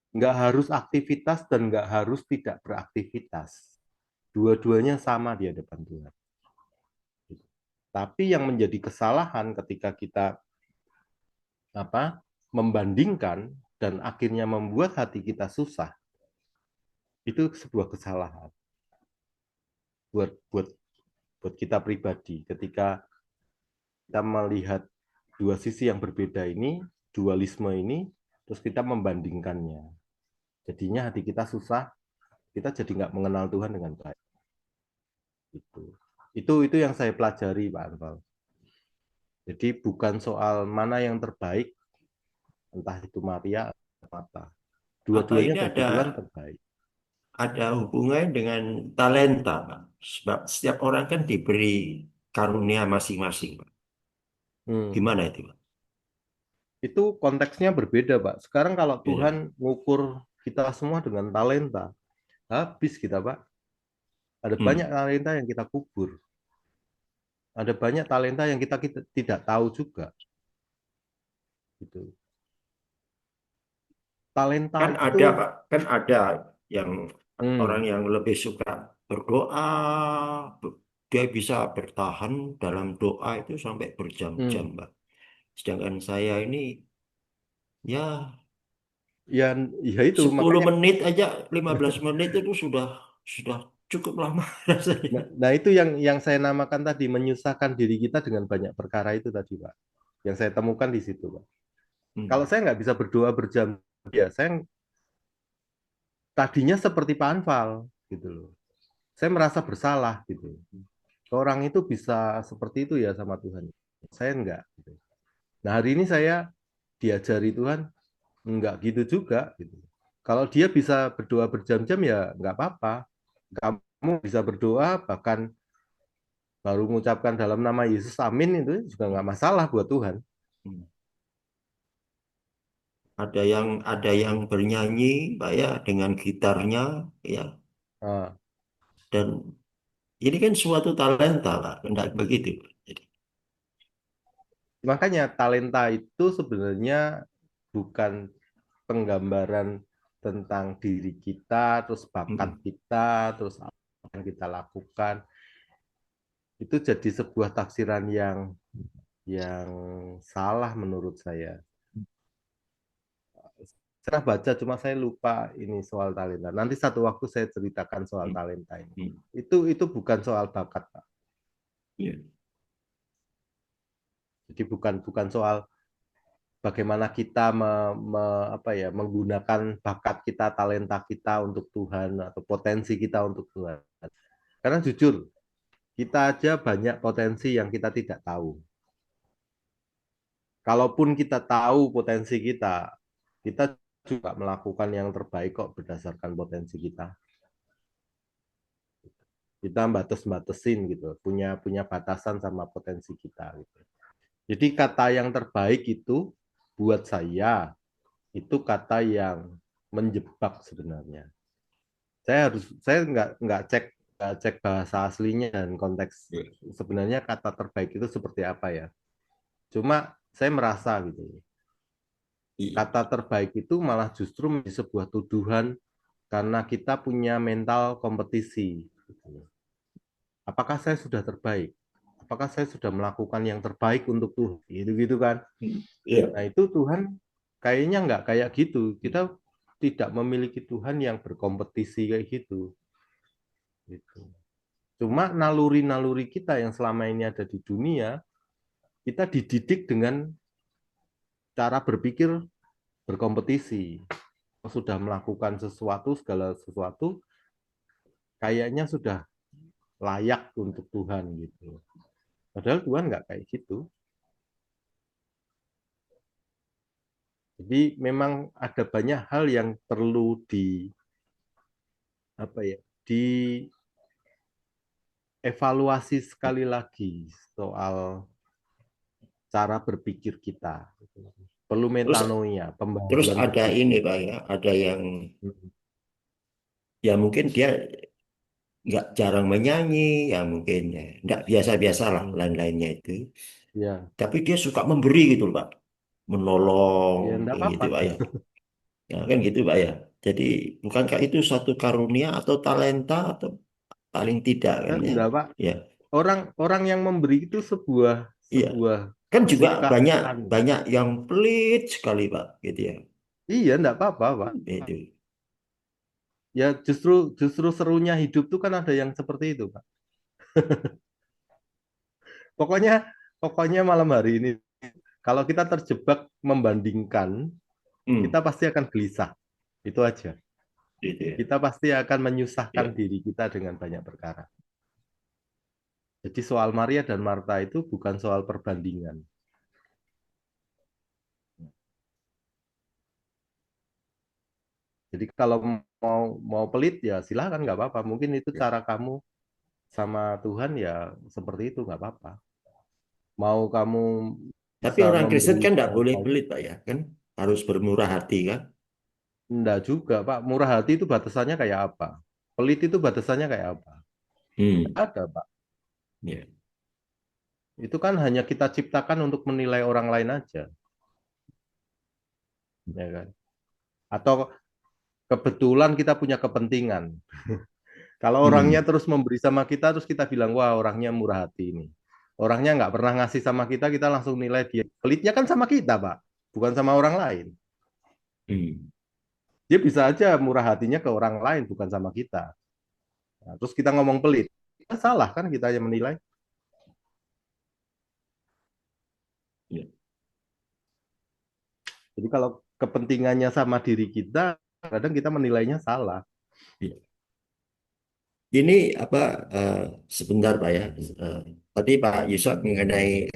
Speaker 2: Nggak harus aktivitas dan nggak harus tidak beraktivitas. Dua-duanya sama di hadapan Tuhan. Tapi yang menjadi kesalahan ketika kita membandingkan dan akhirnya membuat hati kita susah, itu sebuah kesalahan buat buat buat kita pribadi. Ketika kita melihat dua sisi yang berbeda ini, dualisme ini, terus kita membandingkannya. Jadinya hati kita susah, kita jadi nggak mengenal Tuhan dengan baik. Itu yang saya pelajari, Pak Anwar. Jadi bukan soal mana yang terbaik, entah itu Maria atau Marta.
Speaker 3: Apa
Speaker 2: Dua-duanya
Speaker 3: ini
Speaker 2: bagi Tuhan terbaik.
Speaker 3: ada hubungannya dengan talenta, Pak? Sebab setiap orang kan diberi karunia masing-masing, Pak.
Speaker 2: Hmm.
Speaker 3: Gimana itu, Pak?
Speaker 2: Itu konteksnya berbeda, Pak. Sekarang kalau Tuhan
Speaker 3: Beda.
Speaker 2: ngukur kita semua dengan talenta, habis kita, Pak. Ada banyak
Speaker 3: Hmm.
Speaker 2: talenta yang kita kubur. Ada banyak talenta yang kita tidak tahu juga. Gitu. Talenta
Speaker 3: Kan
Speaker 2: itu,
Speaker 3: ada, Pak. Kan ada yang orang
Speaker 2: hmm,
Speaker 3: yang lebih suka berdoa, dia bisa bertahan dalam doa itu sampai berjam-jam,
Speaker 2: hmm,
Speaker 3: Pak. Sedangkan saya ini, ya
Speaker 2: ya, ya itu
Speaker 3: 10
Speaker 2: makanya.
Speaker 3: menit aja, 15 menit itu sudah cukup lama rasanya.
Speaker 2: Nah, itu yang saya namakan tadi menyusahkan diri kita dengan banyak perkara itu tadi, Pak. Yang saya temukan di situ, Pak. Kalau
Speaker 3: Hmm.
Speaker 2: saya nggak bisa berdoa berjam, ya saya tadinya seperti Pak Anfal, gitu loh. Saya merasa bersalah, gitu. Orang itu bisa seperti itu ya sama Tuhan. Saya enggak. Gitu. Nah, hari ini saya diajari Tuhan enggak gitu juga. Gitu. Kalau dia bisa berdoa berjam-jam ya enggak apa-apa. Kamu bisa berdoa bahkan baru mengucapkan dalam nama Yesus amin itu juga enggak masalah buat Tuhan.
Speaker 3: Hmm. Ada yang bernyanyi, Pak ya, dengan gitarnya, ya.
Speaker 2: Nah,
Speaker 3: Dan ini kan suatu talenta, Pak. Tidak begitu. Jadi,
Speaker 2: makanya talenta itu sebenarnya bukan penggambaran tentang diri kita, terus bakat
Speaker 3: hmm.
Speaker 2: kita, terus apa yang kita lakukan. Itu jadi sebuah tafsiran yang salah menurut saya. Saya baca cuma saya lupa ini soal talenta. Nanti satu waktu saya ceritakan soal
Speaker 3: Hmm.
Speaker 2: talenta ini.
Speaker 3: Hmm.
Speaker 2: Itu bukan soal bakat, Pak.
Speaker 3: Ya.
Speaker 2: Jadi bukan bukan soal bagaimana kita menggunakan bakat kita, talenta kita untuk Tuhan atau potensi kita untuk Tuhan. Karena jujur, kita aja banyak potensi yang kita tidak tahu. Kalaupun kita tahu potensi kita juga melakukan yang terbaik kok berdasarkan potensi kita. Kita batas-batasin gitu, punya punya batasan sama potensi kita gitu. Jadi kata yang terbaik itu buat saya itu kata yang menjebak sebenarnya. Saya nggak cek bahasa aslinya dan konteks
Speaker 3: Ya.
Speaker 2: sebenarnya kata terbaik itu seperti apa ya. Cuma saya merasa gitu.
Speaker 3: Iya.
Speaker 2: Kata terbaik itu malah justru menjadi sebuah tuduhan karena kita punya mental kompetisi. Apakah saya sudah terbaik? Apakah saya sudah melakukan yang terbaik untuk Tuhan? Gitu-gitu kan.
Speaker 3: Iya.
Speaker 2: Nah itu Tuhan kayaknya nggak kayak gitu. Kita tidak memiliki Tuhan yang berkompetisi kayak gitu. Gitu. Cuma naluri-naluri kita yang selama ini ada di dunia, kita dididik dengan cara berpikir berkompetisi. Sudah melakukan sesuatu, segala sesuatu, kayaknya sudah layak untuk Tuhan gitu. Padahal Tuhan nggak kayak gitu. Jadi memang ada banyak hal yang perlu di apa ya, dievaluasi sekali lagi soal cara berpikir kita. Perlu
Speaker 3: Terus
Speaker 2: metanoia,
Speaker 3: terus
Speaker 2: pembaharuan
Speaker 3: ada
Speaker 2: berpikir.
Speaker 3: ini Pak ya, ada yang ya mungkin dia nggak jarang menyanyi, ya mungkin ya nggak biasa-biasa lah
Speaker 2: Hmm.
Speaker 3: lain-lainnya itu.
Speaker 2: Ya,
Speaker 3: Tapi dia suka memberi gitu loh, Pak, menolong
Speaker 2: ya enggak
Speaker 3: kayak gitu
Speaker 2: apa-apa.
Speaker 3: Pak ya. Ya kan gitu Pak ya. Jadi bukankah itu suatu karunia atau talenta atau paling tidak kan
Speaker 2: Kan
Speaker 3: ya?
Speaker 2: enggak, Pak.
Speaker 3: Ya,
Speaker 2: Orang-orang yang memberi itu sebuah
Speaker 3: iya.
Speaker 2: sebuah
Speaker 3: Kan juga banyak
Speaker 2: kesikapan.
Speaker 3: banyak yang pelit sekali Pak, gitu ya.
Speaker 2: Iya, enggak apa-apa, Pak.
Speaker 3: Itu.
Speaker 2: Ya justru justru serunya hidup tuh kan ada yang seperti itu, Pak. Pokoknya pokoknya malam hari ini kalau kita terjebak membandingkan, kita
Speaker 3: Hmm,
Speaker 2: pasti akan gelisah. Itu aja.
Speaker 3: gitu ya.
Speaker 2: Kita pasti akan menyusahkan
Speaker 3: Ya.
Speaker 2: diri kita dengan banyak perkara. Jadi soal Maria dan Marta itu bukan soal perbandingan. Jadi kalau mau mau pelit ya silakan nggak apa-apa. Mungkin itu
Speaker 3: Ya.
Speaker 2: cara kamu sama Tuhan ya seperti itu nggak apa-apa. Mau kamu
Speaker 3: Tapi
Speaker 2: bisa
Speaker 3: orang
Speaker 2: memberi
Speaker 3: Kristen kan tidak
Speaker 2: dengan
Speaker 3: boleh
Speaker 2: banyak,
Speaker 3: pelit Pak ya, kan harus bermurah hati kan?
Speaker 2: enggak juga Pak. Murah hati itu batasannya kayak apa? Pelit itu batasannya kayak apa? Nggak
Speaker 3: Hmm,
Speaker 2: ada Pak.
Speaker 3: ya.
Speaker 2: Itu kan hanya kita ciptakan untuk menilai orang lain aja, ya kan? Atau kebetulan kita punya kepentingan. Kalau orangnya
Speaker 3: Hmm,
Speaker 2: terus memberi sama kita, terus kita bilang, wah orangnya murah hati ini. Orangnya nggak pernah ngasih sama kita langsung nilai dia. Pelitnya kan sama kita, Pak. Bukan sama orang lain.
Speaker 3: hmm.
Speaker 2: Dia bisa aja murah hatinya ke orang lain, bukan sama kita. Nah, terus kita ngomong pelit. Ya, salah kan kita yang menilai.
Speaker 3: Ya.
Speaker 2: Jadi kalau kepentingannya sama diri kita, kadang kita menilainya salah.
Speaker 3: Ya. Ini apa eh, sebentar Pak ya. Eh, Tadi Pak Yusuf mengenai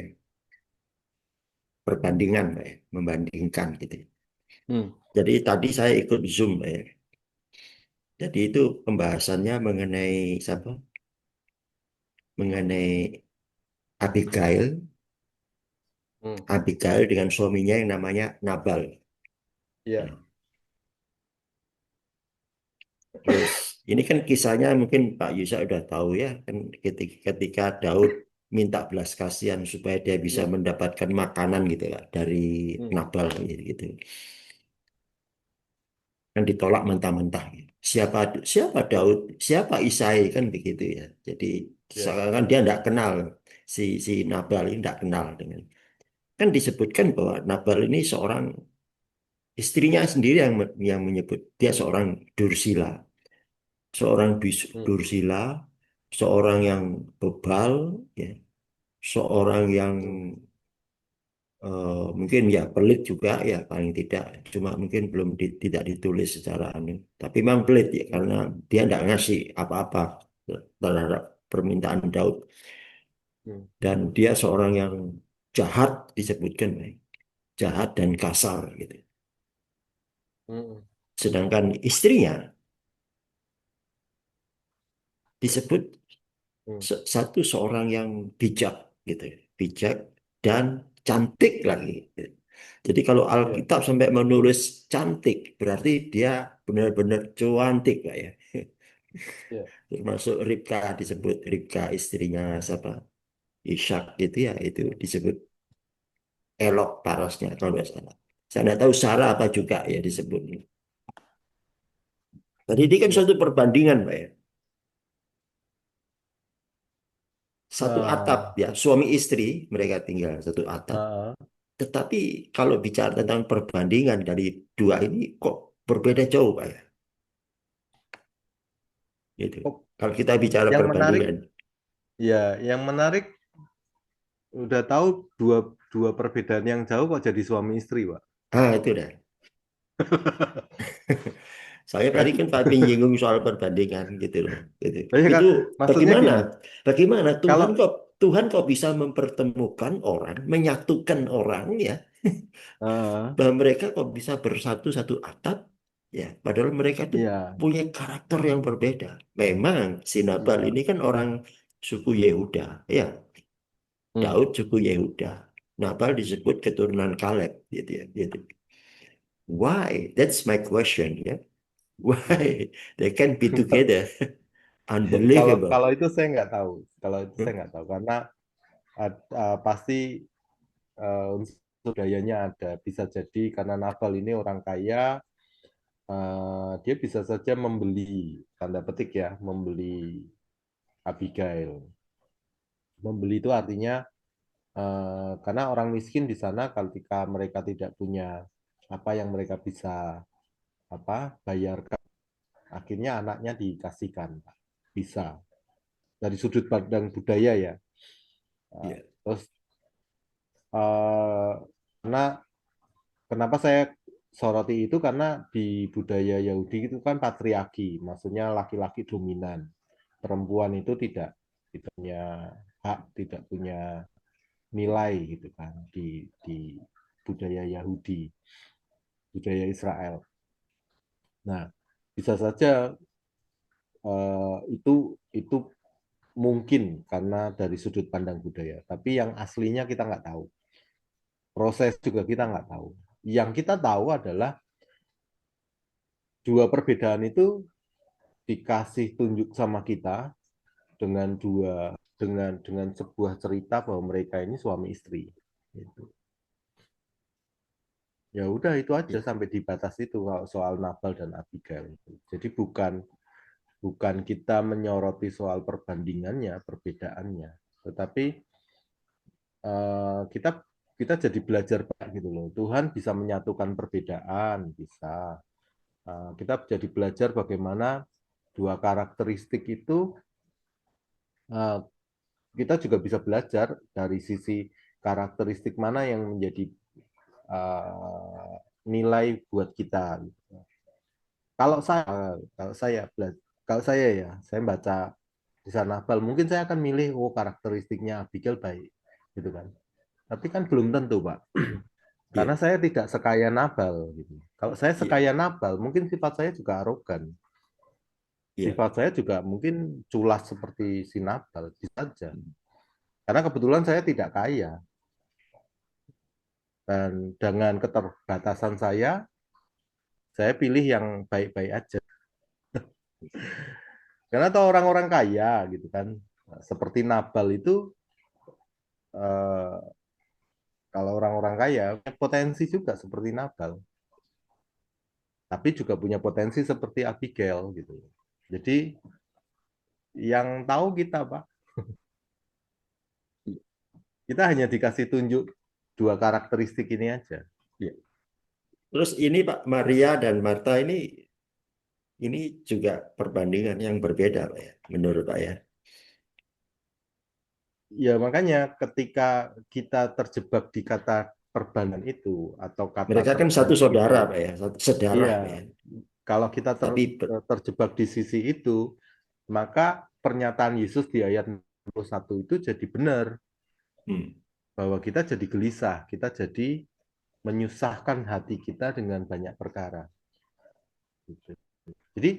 Speaker 3: perbandingan Pak ya, membandingkan gitu.
Speaker 2: Hmm.
Speaker 3: Jadi tadi saya ikut Zoom Pak ya. Jadi itu pembahasannya mengenai siapa? Mengenai Abigail,
Speaker 2: Hmm.
Speaker 3: Abigail dengan suaminya yang namanya Nabal.
Speaker 2: Ya.
Speaker 3: Nah, terus ini kan kisahnya mungkin Pak Yusa udah tahu ya kan ketika Daud minta belas kasihan supaya dia bisa
Speaker 2: Hmm.
Speaker 3: mendapatkan makanan gitu ya dari
Speaker 2: Hmm.
Speaker 3: Nabal gitu. Kan ditolak mentah-mentah gitu. Siapa siapa Daud, siapa Isai kan begitu ya. Jadi
Speaker 2: Ya.
Speaker 3: seakan dia tidak kenal si Nabal ini tidak kenal dengan kan disebutkan bahwa Nabal ini seorang istrinya sendiri yang menyebut dia seorang Dursila, seorang
Speaker 2: Hmm.
Speaker 3: Dursila, seorang yang bebal, ya, seorang yang
Speaker 2: Hmm.
Speaker 3: mungkin ya pelit juga ya paling tidak, cuma mungkin belum tidak ditulis secara anu, tapi memang pelit ya
Speaker 2: Hmm.
Speaker 3: karena dia tidak ngasih apa-apa terhadap permintaan Daud
Speaker 2: Hmm.
Speaker 3: dan dia seorang yang jahat disebutkan, jahat dan kasar gitu.
Speaker 2: Hmm.
Speaker 3: Sedangkan istrinya disebut
Speaker 2: Hmm.
Speaker 3: Satu seorang yang bijak gitu, bijak dan cantik lagi. Jadi kalau
Speaker 2: Ya,
Speaker 3: Alkitab sampai menulis cantik, berarti dia benar-benar cantik Pak ya.
Speaker 2: ya.
Speaker 3: Termasuk Ribka, disebut Ribka istrinya siapa? Ishak gitu ya, itu disebut elok parasnya kalau nggak salah. Saya nggak tahu Sarah apa juga ya disebut. Tadi ini kan
Speaker 2: Ya.
Speaker 3: suatu perbandingan Pak ya. Satu atap
Speaker 2: Ah,
Speaker 3: ya, suami istri mereka tinggal satu atap.
Speaker 2: ah, ah.
Speaker 3: Tetapi kalau bicara tentang perbandingan dari dua ini kok berbeda jauh Pak ya. Gitu.
Speaker 2: Oh,
Speaker 3: Kalau kita bicara
Speaker 2: yang menarik,
Speaker 3: perbandingan.
Speaker 2: ya, yang menarik udah tahu dua dua perbedaan yang jauh kok jadi suami istri, Pak.
Speaker 3: Ah, itu dah. Saya tadi
Speaker 2: Kan?
Speaker 3: kan Pak menyinggung soal perbandingan gitu loh. Gitu.
Speaker 2: Ya,
Speaker 3: Itu
Speaker 2: Kak, maksudnya
Speaker 3: bagaimana?
Speaker 2: gini,
Speaker 3: Bagaimana
Speaker 2: kalau
Speaker 3: Tuhan kok bisa mempertemukan orang, menyatukan orang ya,
Speaker 2: ah,
Speaker 3: bahwa mereka kok bisa bersatu satu atap ya, padahal mereka tuh
Speaker 2: ya,
Speaker 3: punya karakter yang berbeda. Memang si Nabal
Speaker 2: ya,
Speaker 3: ini kan orang suku Yehuda, ya,
Speaker 2: hmm.
Speaker 3: Daud suku Yehuda. Nabal disebut keturunan Kaleb gitu ya, gitu. Why? That's my question ya. Why they can be together?
Speaker 2: Kalau
Speaker 3: Unbelievable.
Speaker 2: kalau itu saya nggak tahu. Kalau itu saya
Speaker 3: Hmm?
Speaker 2: nggak tahu karena pasti unsur budayanya ada. Bisa jadi karena Naval ini orang kaya, dia bisa saja membeli, tanda petik ya, membeli Abigail. Membeli itu artinya karena orang miskin di sana ketika mereka tidak punya apa yang mereka bisa apa bayarkan, akhirnya anaknya dikasihkan, Pak. Bisa dari sudut pandang budaya ya.
Speaker 3: Ya,
Speaker 2: Terus karena kenapa saya soroti itu karena di budaya Yahudi itu kan patriarki, maksudnya laki-laki dominan, perempuan itu tidak punya hak, tidak punya nilai gitu kan di budaya Yahudi, budaya Israel. Nah, bisa saja itu mungkin karena dari sudut pandang budaya, tapi yang aslinya kita nggak tahu. Proses juga kita nggak tahu. Yang kita tahu adalah dua perbedaan itu dikasih tunjuk sama kita dengan sebuah cerita bahwa mereka ini suami istri. Gitu. Ya udah itu aja
Speaker 3: ya,
Speaker 2: sampai di batas itu kalau soal Nabal dan Abigail. Jadi bukan bukan kita menyoroti soal perbandingannya, perbedaannya, tetapi kita kita jadi belajar Pak gitu loh. Tuhan bisa menyatukan perbedaan, bisa. Kita jadi belajar bagaimana dua karakteristik itu eh, kita juga bisa belajar dari sisi karakteristik mana yang menjadi nilai buat kita. Kalau saya, kalau saya, kalau saya ya, saya baca di sana Nabal, mungkin saya akan milih oh karakteristiknya Abigail baik, gitu kan. Tapi kan belum tentu Pak, karena
Speaker 3: ya,
Speaker 2: saya tidak sekaya Nabal gitu. Kalau saya
Speaker 3: ya,
Speaker 2: sekaya Nabal, mungkin sifat saya juga arogan.
Speaker 3: ya.
Speaker 2: Sifat saya juga mungkin culas seperti si Nabal, bisa saja. Karena kebetulan saya tidak kaya. Dan dengan keterbatasan saya pilih yang baik-baik aja. Karena tahu orang-orang kaya gitu kan, seperti Nabal itu eh, kalau orang-orang kaya punya potensi juga seperti Nabal, tapi juga punya potensi seperti Abigail gitu. Jadi yang tahu kita Pak, kita hanya dikasih tunjuk dua karakteristik ini aja.
Speaker 3: Ya. Terus ini Pak Maria dan Marta ini juga perbandingan yang berbeda Pak ya, menurut Pak ya.
Speaker 2: Ya makanya ketika kita terjebak di kata perbanan itu atau kata
Speaker 3: Mereka kan satu
Speaker 2: terbalik itu,
Speaker 3: saudara Pak ya, satu sedarah
Speaker 2: iya
Speaker 3: Pak ya.
Speaker 2: kalau kita
Speaker 3: Tapi
Speaker 2: terjebak di sisi itu, maka pernyataan Yesus di ayat 61 itu jadi benar
Speaker 3: hmm,
Speaker 2: bahwa kita jadi gelisah, kita jadi menyusahkan hati kita dengan banyak perkara. Gitu. Jadi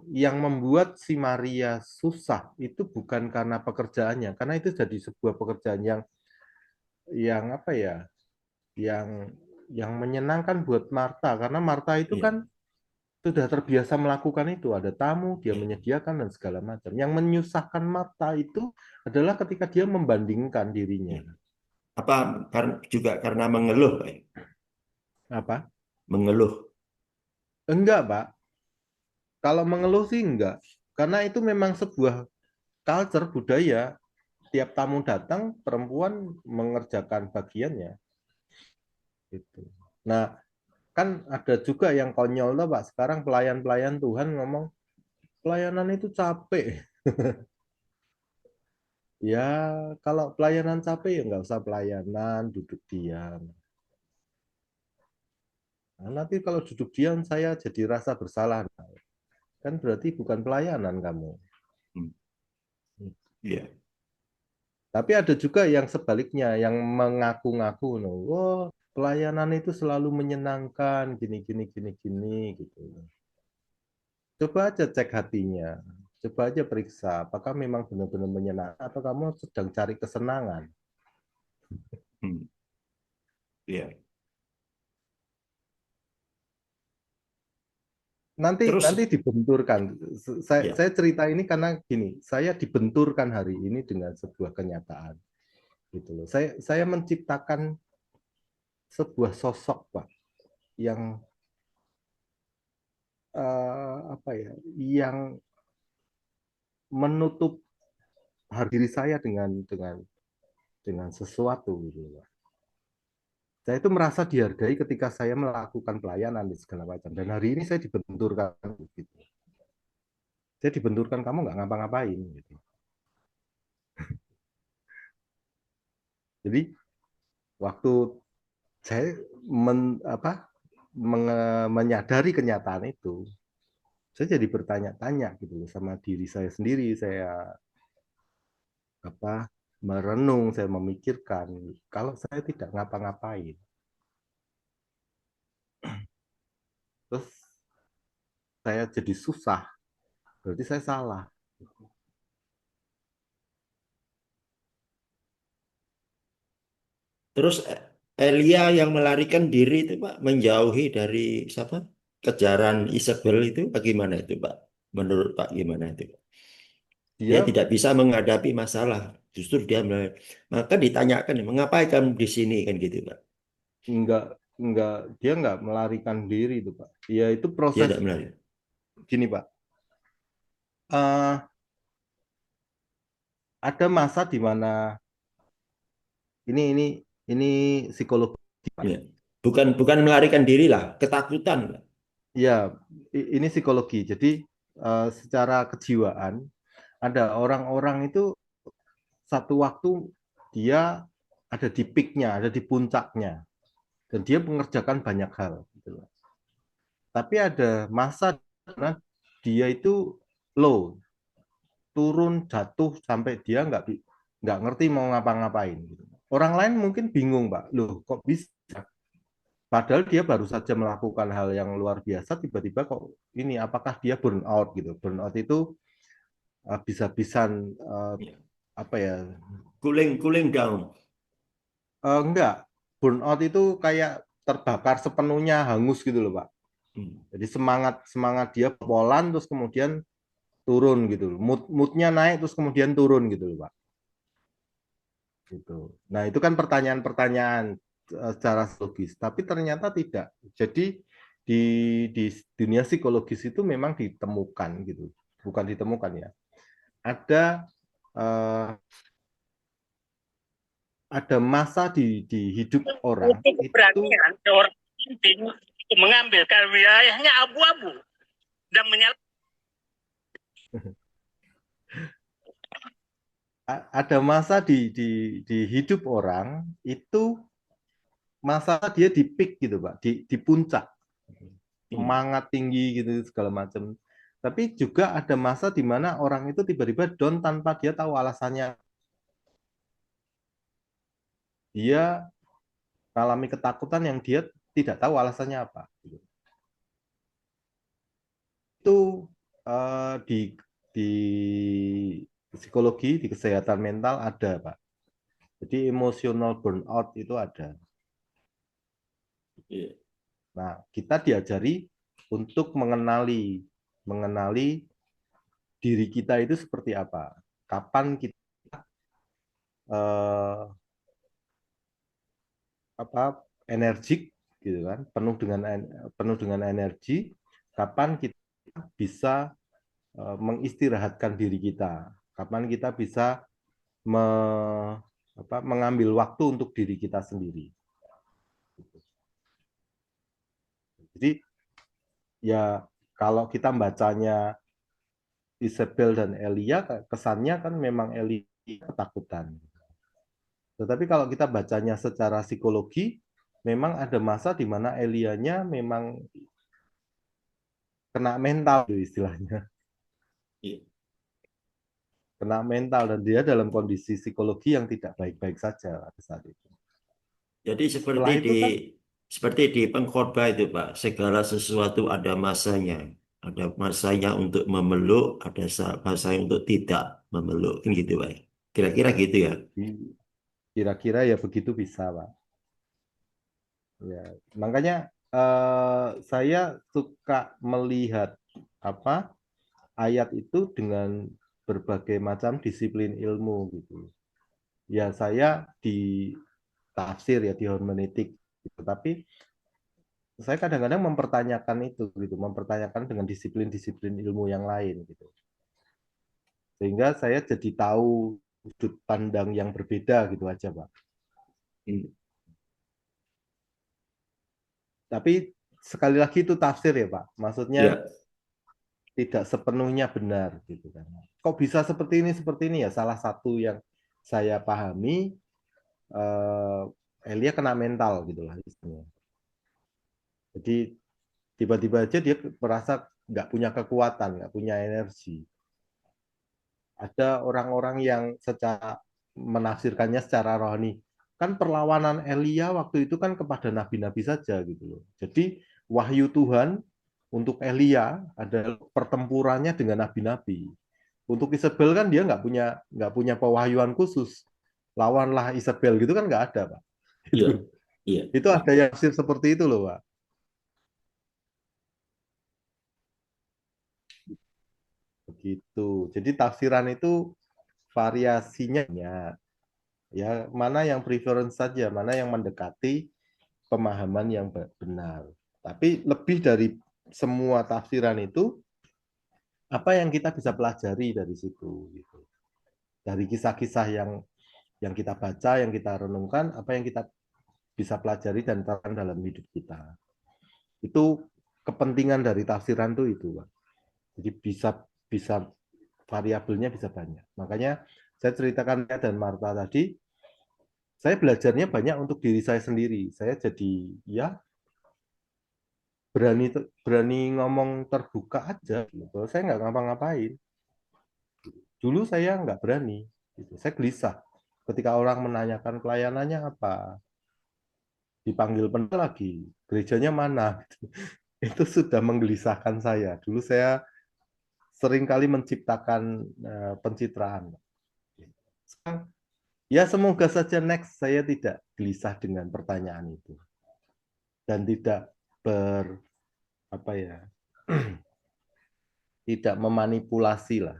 Speaker 2: yang membuat si Maria susah itu bukan karena pekerjaannya, karena itu jadi sebuah pekerjaan yang apa ya, yang yang menyenangkan buat Marta, karena Marta itu
Speaker 3: Iya,
Speaker 2: kan sudah terbiasa melakukan itu, ada tamu, dia
Speaker 3: iya.
Speaker 2: menyediakan dan segala macam. Yang menyusahkan Marta itu adalah ketika dia membandingkan
Speaker 3: Iya.
Speaker 2: dirinya.
Speaker 3: Apa juga karena mengeluh, Pak?
Speaker 2: Apa?
Speaker 3: Mengeluh.
Speaker 2: Enggak, Pak. Kalau mengeluh sih enggak. Karena itu memang sebuah culture budaya. Tiap tamu datang, perempuan mengerjakan bagiannya. Gitu. Nah, kan ada juga yang konyol tuh, Pak. Sekarang pelayan-pelayan Tuhan ngomong, pelayanan itu capek. Ya, kalau pelayanan capek ya nggak usah pelayanan, duduk diam. Nah, nanti kalau duduk diam saya jadi rasa bersalah. Kan berarti bukan pelayanan kamu.
Speaker 3: Hmm. Iya.
Speaker 2: Tapi ada juga yang sebaliknya, yang mengaku-ngaku, oh pelayanan itu selalu menyenangkan, gini, gini, gini, gini, gitu. Coba aja cek hatinya, coba aja periksa, apakah memang benar-benar menyenangkan atau kamu sedang cari kesenangan.
Speaker 3: Hmm. Iya.
Speaker 2: Nanti
Speaker 3: Terus,
Speaker 2: nanti dibenturkan. Saya,
Speaker 3: ya.
Speaker 2: saya cerita ini karena gini, saya dibenturkan hari ini dengan sebuah kenyataan, gitu loh. Saya menciptakan sebuah sosok, Pak, yang apa ya, yang menutup harga diri saya dengan sesuatu gitu loh. Saya itu merasa dihargai ketika saya melakukan pelayanan di segala macam. Dan hari ini saya dibenturkan gitu. Saya dibenturkan kamu nggak ngapa-ngapain gitu. Jadi waktu saya menyadari kenyataan itu, saya jadi bertanya-tanya gitu loh sama diri saya sendiri. Saya apa merenung, saya memikirkan kalau saya tidak ngapa-ngapain, terus saya jadi susah, berarti saya salah.
Speaker 3: Terus Elia yang melarikan diri itu, Pak, menjauhi dari siapa? Kejaran Isabel itu bagaimana itu, Pak? Menurut Pak gimana itu? Dia
Speaker 2: Dia
Speaker 3: tidak bisa menghadapi masalah. Justru maka ditanyakan, mengapa kamu di sini kan gitu, Pak?
Speaker 2: nggak nggak dia nggak melarikan diri itu, Pak. Ya itu
Speaker 3: Dia
Speaker 2: proses
Speaker 3: tidak melarikan.
Speaker 2: gini, Pak. Eh, ada masa di mana ini psikologi, Pak.
Speaker 3: Ya. Bukan bukan melarikan diri lah, ketakutan, Pak.
Speaker 2: Ya, ini psikologi. Jadi secara kejiwaan ada orang-orang itu satu waktu dia ada di peaknya, ada di puncaknya, dan dia mengerjakan banyak hal. Gitu loh. Tapi ada masa di mana dia itu low, turun jatuh sampai dia nggak ngerti mau ngapa-ngapain. Gitu. Orang lain mungkin bingung, Pak. Loh, kok bisa? Padahal dia baru saja melakukan hal yang luar biasa, tiba-tiba kok ini, apakah dia burn out gitu? Burn out itu bisa-bisan
Speaker 3: Ya.
Speaker 2: apa ya?
Speaker 3: Cooling down.
Speaker 2: Enggak, burn out itu kayak terbakar sepenuhnya, hangus gitu loh, Pak.
Speaker 3: Hmm.
Speaker 2: Jadi semangat semangat dia polan terus kemudian turun gitu loh. Moodnya naik terus kemudian turun gitu loh, Pak. Gitu. Nah, itu kan pertanyaan-pertanyaan secara logis, tapi ternyata tidak. Jadi di di dunia psikologis itu memang ditemukan gitu. Bukan ditemukan ya. Ada eh, ada masa di hidup orang
Speaker 4: Butuh
Speaker 2: itu
Speaker 4: keberanian seorang pemimpin untuk mengambil wilayahnya abu-abu dan menyalahkan.
Speaker 2: ada masa di hidup orang itu masa dia di peak gitu, Pak, di puncak.
Speaker 3: Hmm.
Speaker 2: Semangat tinggi gitu segala macam. Tapi juga ada masa di mana orang itu tiba-tiba down tanpa dia tahu alasannya. Dia mengalami ketakutan yang dia tidak tahu alasannya apa. Itu di psikologi, di kesehatan mental ada, Pak. Jadi emotional burnout itu ada.
Speaker 3: Iya.
Speaker 2: Nah, kita diajari untuk mengenali diri kita itu seperti apa. Kapan kita eh, energik gitu kan, penuh dengan energi, kapan kita bisa mengistirahatkan diri kita, kapan kita bisa me, mengambil waktu untuk diri kita sendiri. Jadi ya kalau kita bacanya Isabel dan Elia, kesannya kan memang Elia ketakutan. Tetapi kalau kita bacanya secara psikologi, memang ada masa di mana Elianya memang kena mental istilahnya.
Speaker 3: Iya.
Speaker 2: Kena mental dan dia dalam kondisi psikologi yang tidak baik-baik saja pada saat itu.
Speaker 3: Jadi
Speaker 2: Setelah itu kan
Speaker 3: seperti di pengkhotbah itu Pak, segala sesuatu ada masanya. Ada masanya untuk memeluk, ada masanya untuk tidak memeluk, kan gitu Pak. Kira-kira gitu ya.
Speaker 2: kira-kira ya begitu bisa, Pak. Ya, makanya saya suka melihat ayat itu dengan berbagai macam disiplin ilmu gitu. Ya saya di tafsir ya di hermeneutik gitu. Tapi saya kadang-kadang mempertanyakan itu gitu, mempertanyakan dengan disiplin-disiplin ilmu yang lain gitu. Sehingga saya jadi tahu sudut pandang yang berbeda gitu aja, Pak.
Speaker 3: Hmm.
Speaker 2: Tapi sekali lagi itu tafsir ya, Pak. Maksudnya
Speaker 3: Ya,
Speaker 2: tidak sepenuhnya benar gitu kan. Kok bisa seperti ini ya? Salah satu yang saya pahami Elia kena mental gitu lah istilahnya. Jadi tiba-tiba aja dia merasa nggak punya kekuatan, nggak punya energi. Ada orang-orang yang secara menafsirkannya secara rohani. Kan perlawanan Elia waktu itu kan kepada nabi-nabi saja gitu loh. Jadi wahyu Tuhan untuk Elia adalah pertempurannya dengan nabi-nabi. Untuk Isabel kan dia nggak punya pewahyuan khusus. Lawanlah Isabel gitu kan nggak ada, Pak.
Speaker 3: iya,
Speaker 2: Itu
Speaker 3: iya.
Speaker 2: itu ada yang tafsir seperti itu loh, Pak. Begitu. Jadi tafsiran itu variasinya ya mana yang preference saja, mana yang mendekati pemahaman yang benar. Tapi lebih dari semua tafsiran itu, apa yang kita bisa pelajari dari situ gitu. Dari kisah-kisah yang kita baca, yang kita renungkan, apa yang kita bisa pelajari dan terapkan dalam hidup kita. Itu kepentingan dari tafsiran itu, Pak. Jadi bisa bisa variabelnya bisa banyak. Makanya saya ceritakan dan Marta tadi, saya belajarnya banyak untuk diri saya sendiri. Saya jadi ya berani berani ngomong terbuka aja. Gitu. Saya nggak ngapa-ngapain. Dulu saya nggak berani. Gitu. Saya gelisah. Ketika orang menanyakan pelayanannya apa, dipanggil pendeta lagi, gerejanya mana? Itu sudah menggelisahkan saya. Dulu saya seringkali menciptakan pencitraan. Sekarang, ya semoga saja next saya tidak gelisah dengan pertanyaan itu dan tidak apa ya, tidak memanipulasi lah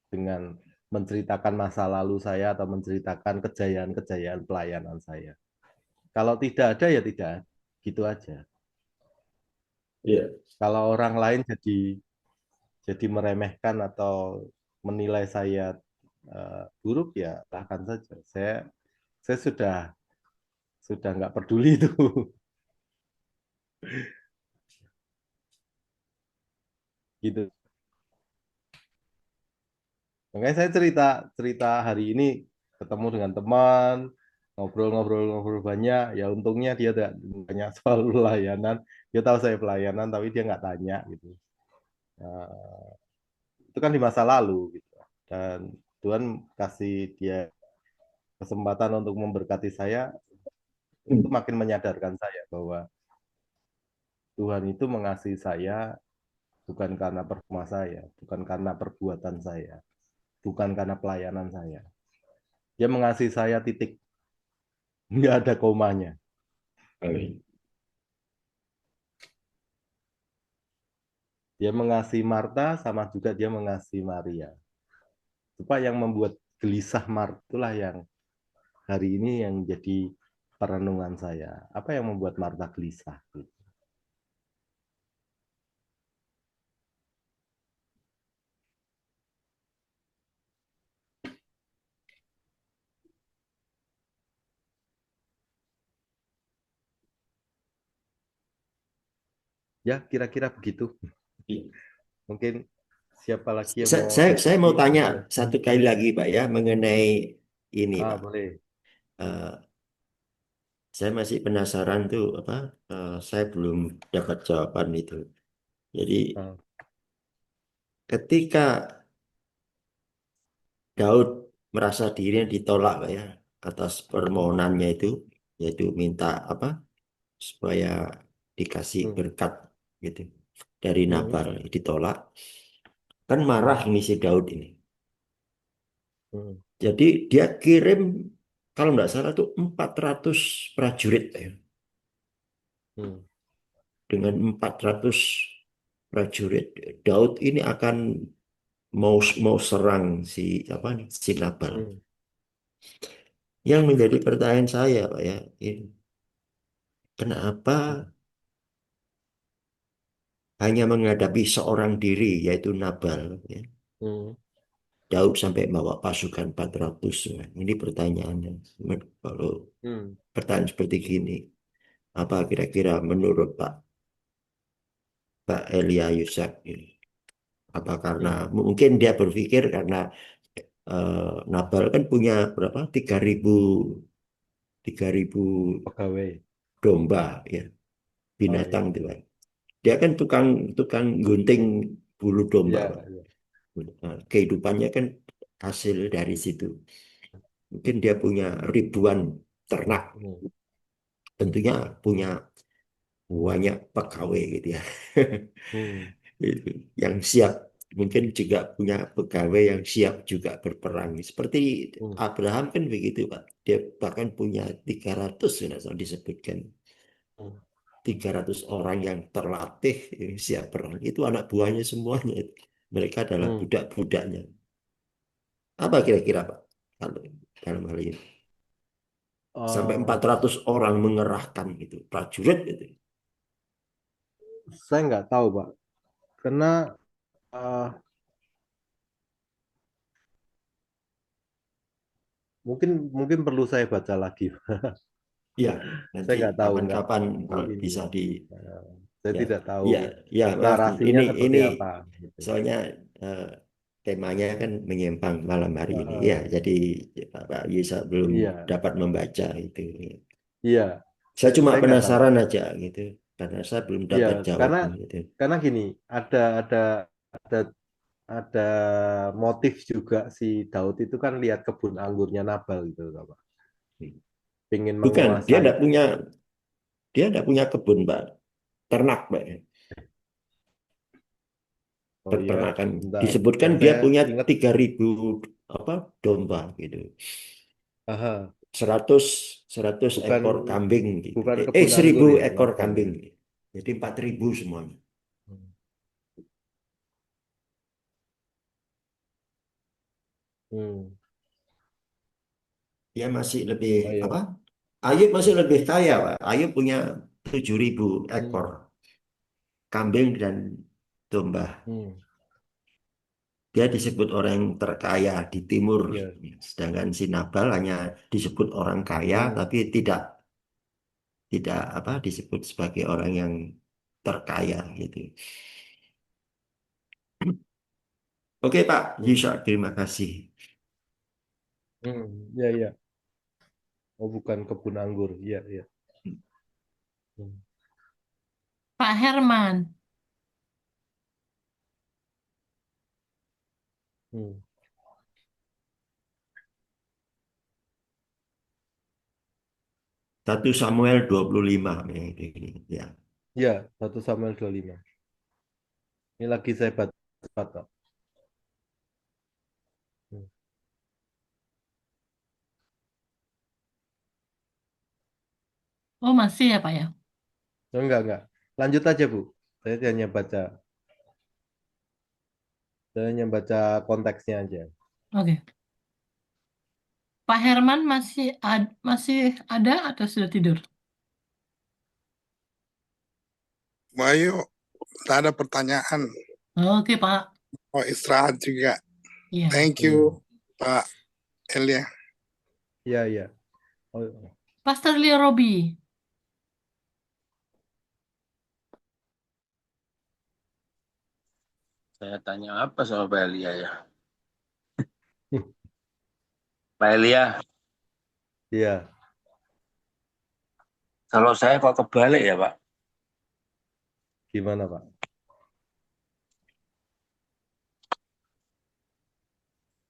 Speaker 2: dengan menceritakan masa lalu saya atau menceritakan kejayaan-kejayaan pelayanan saya. Kalau tidak ada ya tidak, gitu aja.
Speaker 3: Iya.
Speaker 2: Kalau orang lain jadi meremehkan atau menilai saya buruk ya silahkan saja. Saya sudah nggak peduli itu. Gitu. Makanya saya cerita cerita hari ini ketemu dengan teman, ngobrol-ngobrol banyak. Ya untungnya dia tidak banyak soal pelayanan. Dia tahu saya pelayanan, tapi dia nggak tanya gitu. Nah, itu kan di masa lalu gitu. Dan Tuhan kasih dia kesempatan untuk memberkati saya, itu makin menyadarkan saya bahwa Tuhan itu mengasihi saya bukan karena performa saya, bukan karena perbuatan saya, bukan karena pelayanan saya. Dia mengasihi saya titik, nggak ada komanya.
Speaker 3: Amin.
Speaker 2: Dia mengasihi Marta sama juga dia mengasihi Maria. Supaya yang membuat gelisah Marta itulah yang hari ini yang jadi perenungan saya. Apa yang membuat Marta gelisah? Ya, kira-kira begitu. Mungkin siapa lagi yang mau
Speaker 3: Saya
Speaker 2: diskusi?
Speaker 3: mau tanya
Speaker 2: Boleh.
Speaker 3: satu kali lagi, Pak ya, mengenai ini, Pak.
Speaker 2: Boleh.
Speaker 3: Eh, saya masih penasaran tuh apa? Saya belum dapat jawaban itu. Jadi
Speaker 2: Ah,
Speaker 3: ketika Daud merasa dirinya ditolak, Pak ya, atas permohonannya itu, yaitu minta apa? Supaya dikasih
Speaker 2: hmm,
Speaker 3: berkat gitu dari
Speaker 2: hmm,
Speaker 3: Nabal, ditolak. Kan marah
Speaker 2: hmm,
Speaker 3: ini si Daud ini.
Speaker 2: hmm,
Speaker 3: Jadi dia kirim kalau nggak salah tuh 400 prajurit ya.
Speaker 2: hmm,
Speaker 3: Dengan 400 prajurit Daud ini akan mau mau serang si apa nih si Nabal.
Speaker 2: hmm,
Speaker 3: Yang menjadi pertanyaan saya, Pak ya, ini, kenapa
Speaker 2: hmm,
Speaker 3: hanya menghadapi seorang diri yaitu Nabal ya.
Speaker 2: hmm,
Speaker 3: Daud sampai bawa pasukan 400 ya. Ini pertanyaannya. Kalau
Speaker 2: hmm,
Speaker 3: pertanyaan seperti gini, apa kira-kira menurut Pak Elia Yusak ini? Apa karena
Speaker 2: hmm.
Speaker 3: mungkin dia berpikir karena Nabal kan punya berapa? 3.000
Speaker 2: Pegawai.
Speaker 3: domba ya,
Speaker 2: Oh
Speaker 3: binatang
Speaker 2: iya.
Speaker 3: itu kan. Dia kan tukang tukang gunting bulu domba,
Speaker 2: Iya,
Speaker 3: Pak.
Speaker 2: iya.
Speaker 3: Nah, kehidupannya kan hasil dari situ. Mungkin dia punya ribuan ternak,
Speaker 2: Hmm,
Speaker 3: tentunya punya banyak pegawai gitu ya.
Speaker 2: hmm,
Speaker 3: Itu yang siap, mungkin juga punya pegawai yang siap juga berperang. Seperti
Speaker 2: hmm,
Speaker 3: Abraham kan begitu, Pak. Dia bahkan punya 300 ya, disebutkan
Speaker 2: hmm,
Speaker 3: 300 orang yang terlatih yang siap perang. Itu anak buahnya semuanya. Mereka adalah
Speaker 2: hmm.
Speaker 3: budak-budaknya. Apa kira-kira, Pak? Kalau dalam hal ini sampai
Speaker 2: Eh,
Speaker 3: 400 orang mengerahkan gitu, prajurit gitu.
Speaker 2: saya nggak tahu, Pak. Karena eh, mungkin mungkin perlu saya baca lagi.
Speaker 3: Ya,
Speaker 2: Saya
Speaker 3: nanti
Speaker 2: nggak tahu, nggak
Speaker 3: kapan-kapan
Speaker 2: tahu
Speaker 3: kalau
Speaker 2: ini.
Speaker 3: bisa di
Speaker 2: Eh, saya
Speaker 3: ya
Speaker 2: tidak tahu
Speaker 3: ya ya maaf
Speaker 2: narasinya seperti
Speaker 3: ini
Speaker 2: apa. Gitu.
Speaker 3: soalnya eh, temanya kan menyimpang malam hari ini ya,
Speaker 2: Eh,
Speaker 3: jadi Pak Yusa belum
Speaker 2: iya,
Speaker 3: dapat membaca itu.
Speaker 2: iya.
Speaker 3: Saya cuma
Speaker 2: Saya nggak tahu.
Speaker 3: penasaran aja gitu karena saya belum
Speaker 2: Iya,
Speaker 3: dapat
Speaker 2: karena
Speaker 3: jawaban gitu.
Speaker 2: gini, ada ada motif juga si Daud itu kan lihat kebun anggurnya Nabal gitu, Pak. Pengen
Speaker 3: Bukan,
Speaker 2: menguasai.
Speaker 3: dia tidak punya kebun, Pak, ternak, Pak.
Speaker 2: Oh iya,
Speaker 3: Peternakan
Speaker 2: bentar.
Speaker 3: disebutkan
Speaker 2: Yang
Speaker 3: dia
Speaker 2: saya
Speaker 3: punya
Speaker 2: ingat,
Speaker 3: 3.000 apa domba gitu.
Speaker 2: aha,
Speaker 3: 100
Speaker 2: bukan
Speaker 3: ekor kambing gitu.
Speaker 2: bukan kebun
Speaker 3: 1.000
Speaker 2: anggur ya,
Speaker 3: ekor
Speaker 2: Nabal
Speaker 3: kambing.
Speaker 2: ya.
Speaker 3: Jadi 4.000 semuanya.
Speaker 2: Hmm.
Speaker 3: Dia masih lebih
Speaker 2: Oh
Speaker 3: apa?
Speaker 2: iya.
Speaker 3: Ayub masih lebih kaya, Pak. Ayub punya 7.000 ekor
Speaker 2: Hmm.
Speaker 3: kambing dan domba.
Speaker 2: Hmm.
Speaker 3: Dia disebut orang yang terkaya di timur.
Speaker 2: Iya.
Speaker 3: Sedangkan si Nabal hanya disebut orang kaya,
Speaker 2: Hmm.
Speaker 3: tapi tidak tidak apa disebut sebagai orang yang terkaya gitu. Oke Pak
Speaker 2: Hmm.
Speaker 3: Yusha, terima kasih.
Speaker 2: Hmm. Iya, iya. Oh, bukan kebun anggur. Iya, iya. Hmm.
Speaker 1: Pak Herman,
Speaker 2: Hmm.
Speaker 3: 1 Samuel 25 ya, ini. Ya.
Speaker 2: Iya, 1 Samuel 25. Ini lagi saya baca kok.
Speaker 1: Oh, masih ya, Pak ya?
Speaker 2: Oh, enggak. Lanjut aja, Bu. Saya hanya baca konteksnya aja.
Speaker 1: Oke. Pak Herman masih ada atau sudah tidur?
Speaker 5: Bayu, tak ada pertanyaan.
Speaker 1: Oke, Pak.
Speaker 5: Mau istirahat juga.
Speaker 1: Iya.
Speaker 5: Thank you, Pak Elia.
Speaker 2: Iya. Oh,
Speaker 1: Pastor Leo Robi.
Speaker 6: Saya tanya apa sama Pak Elia ya? Pak Elia,
Speaker 2: iya.
Speaker 6: kalau saya kok kebalik ya Pak?
Speaker 2: Gimana, Pak?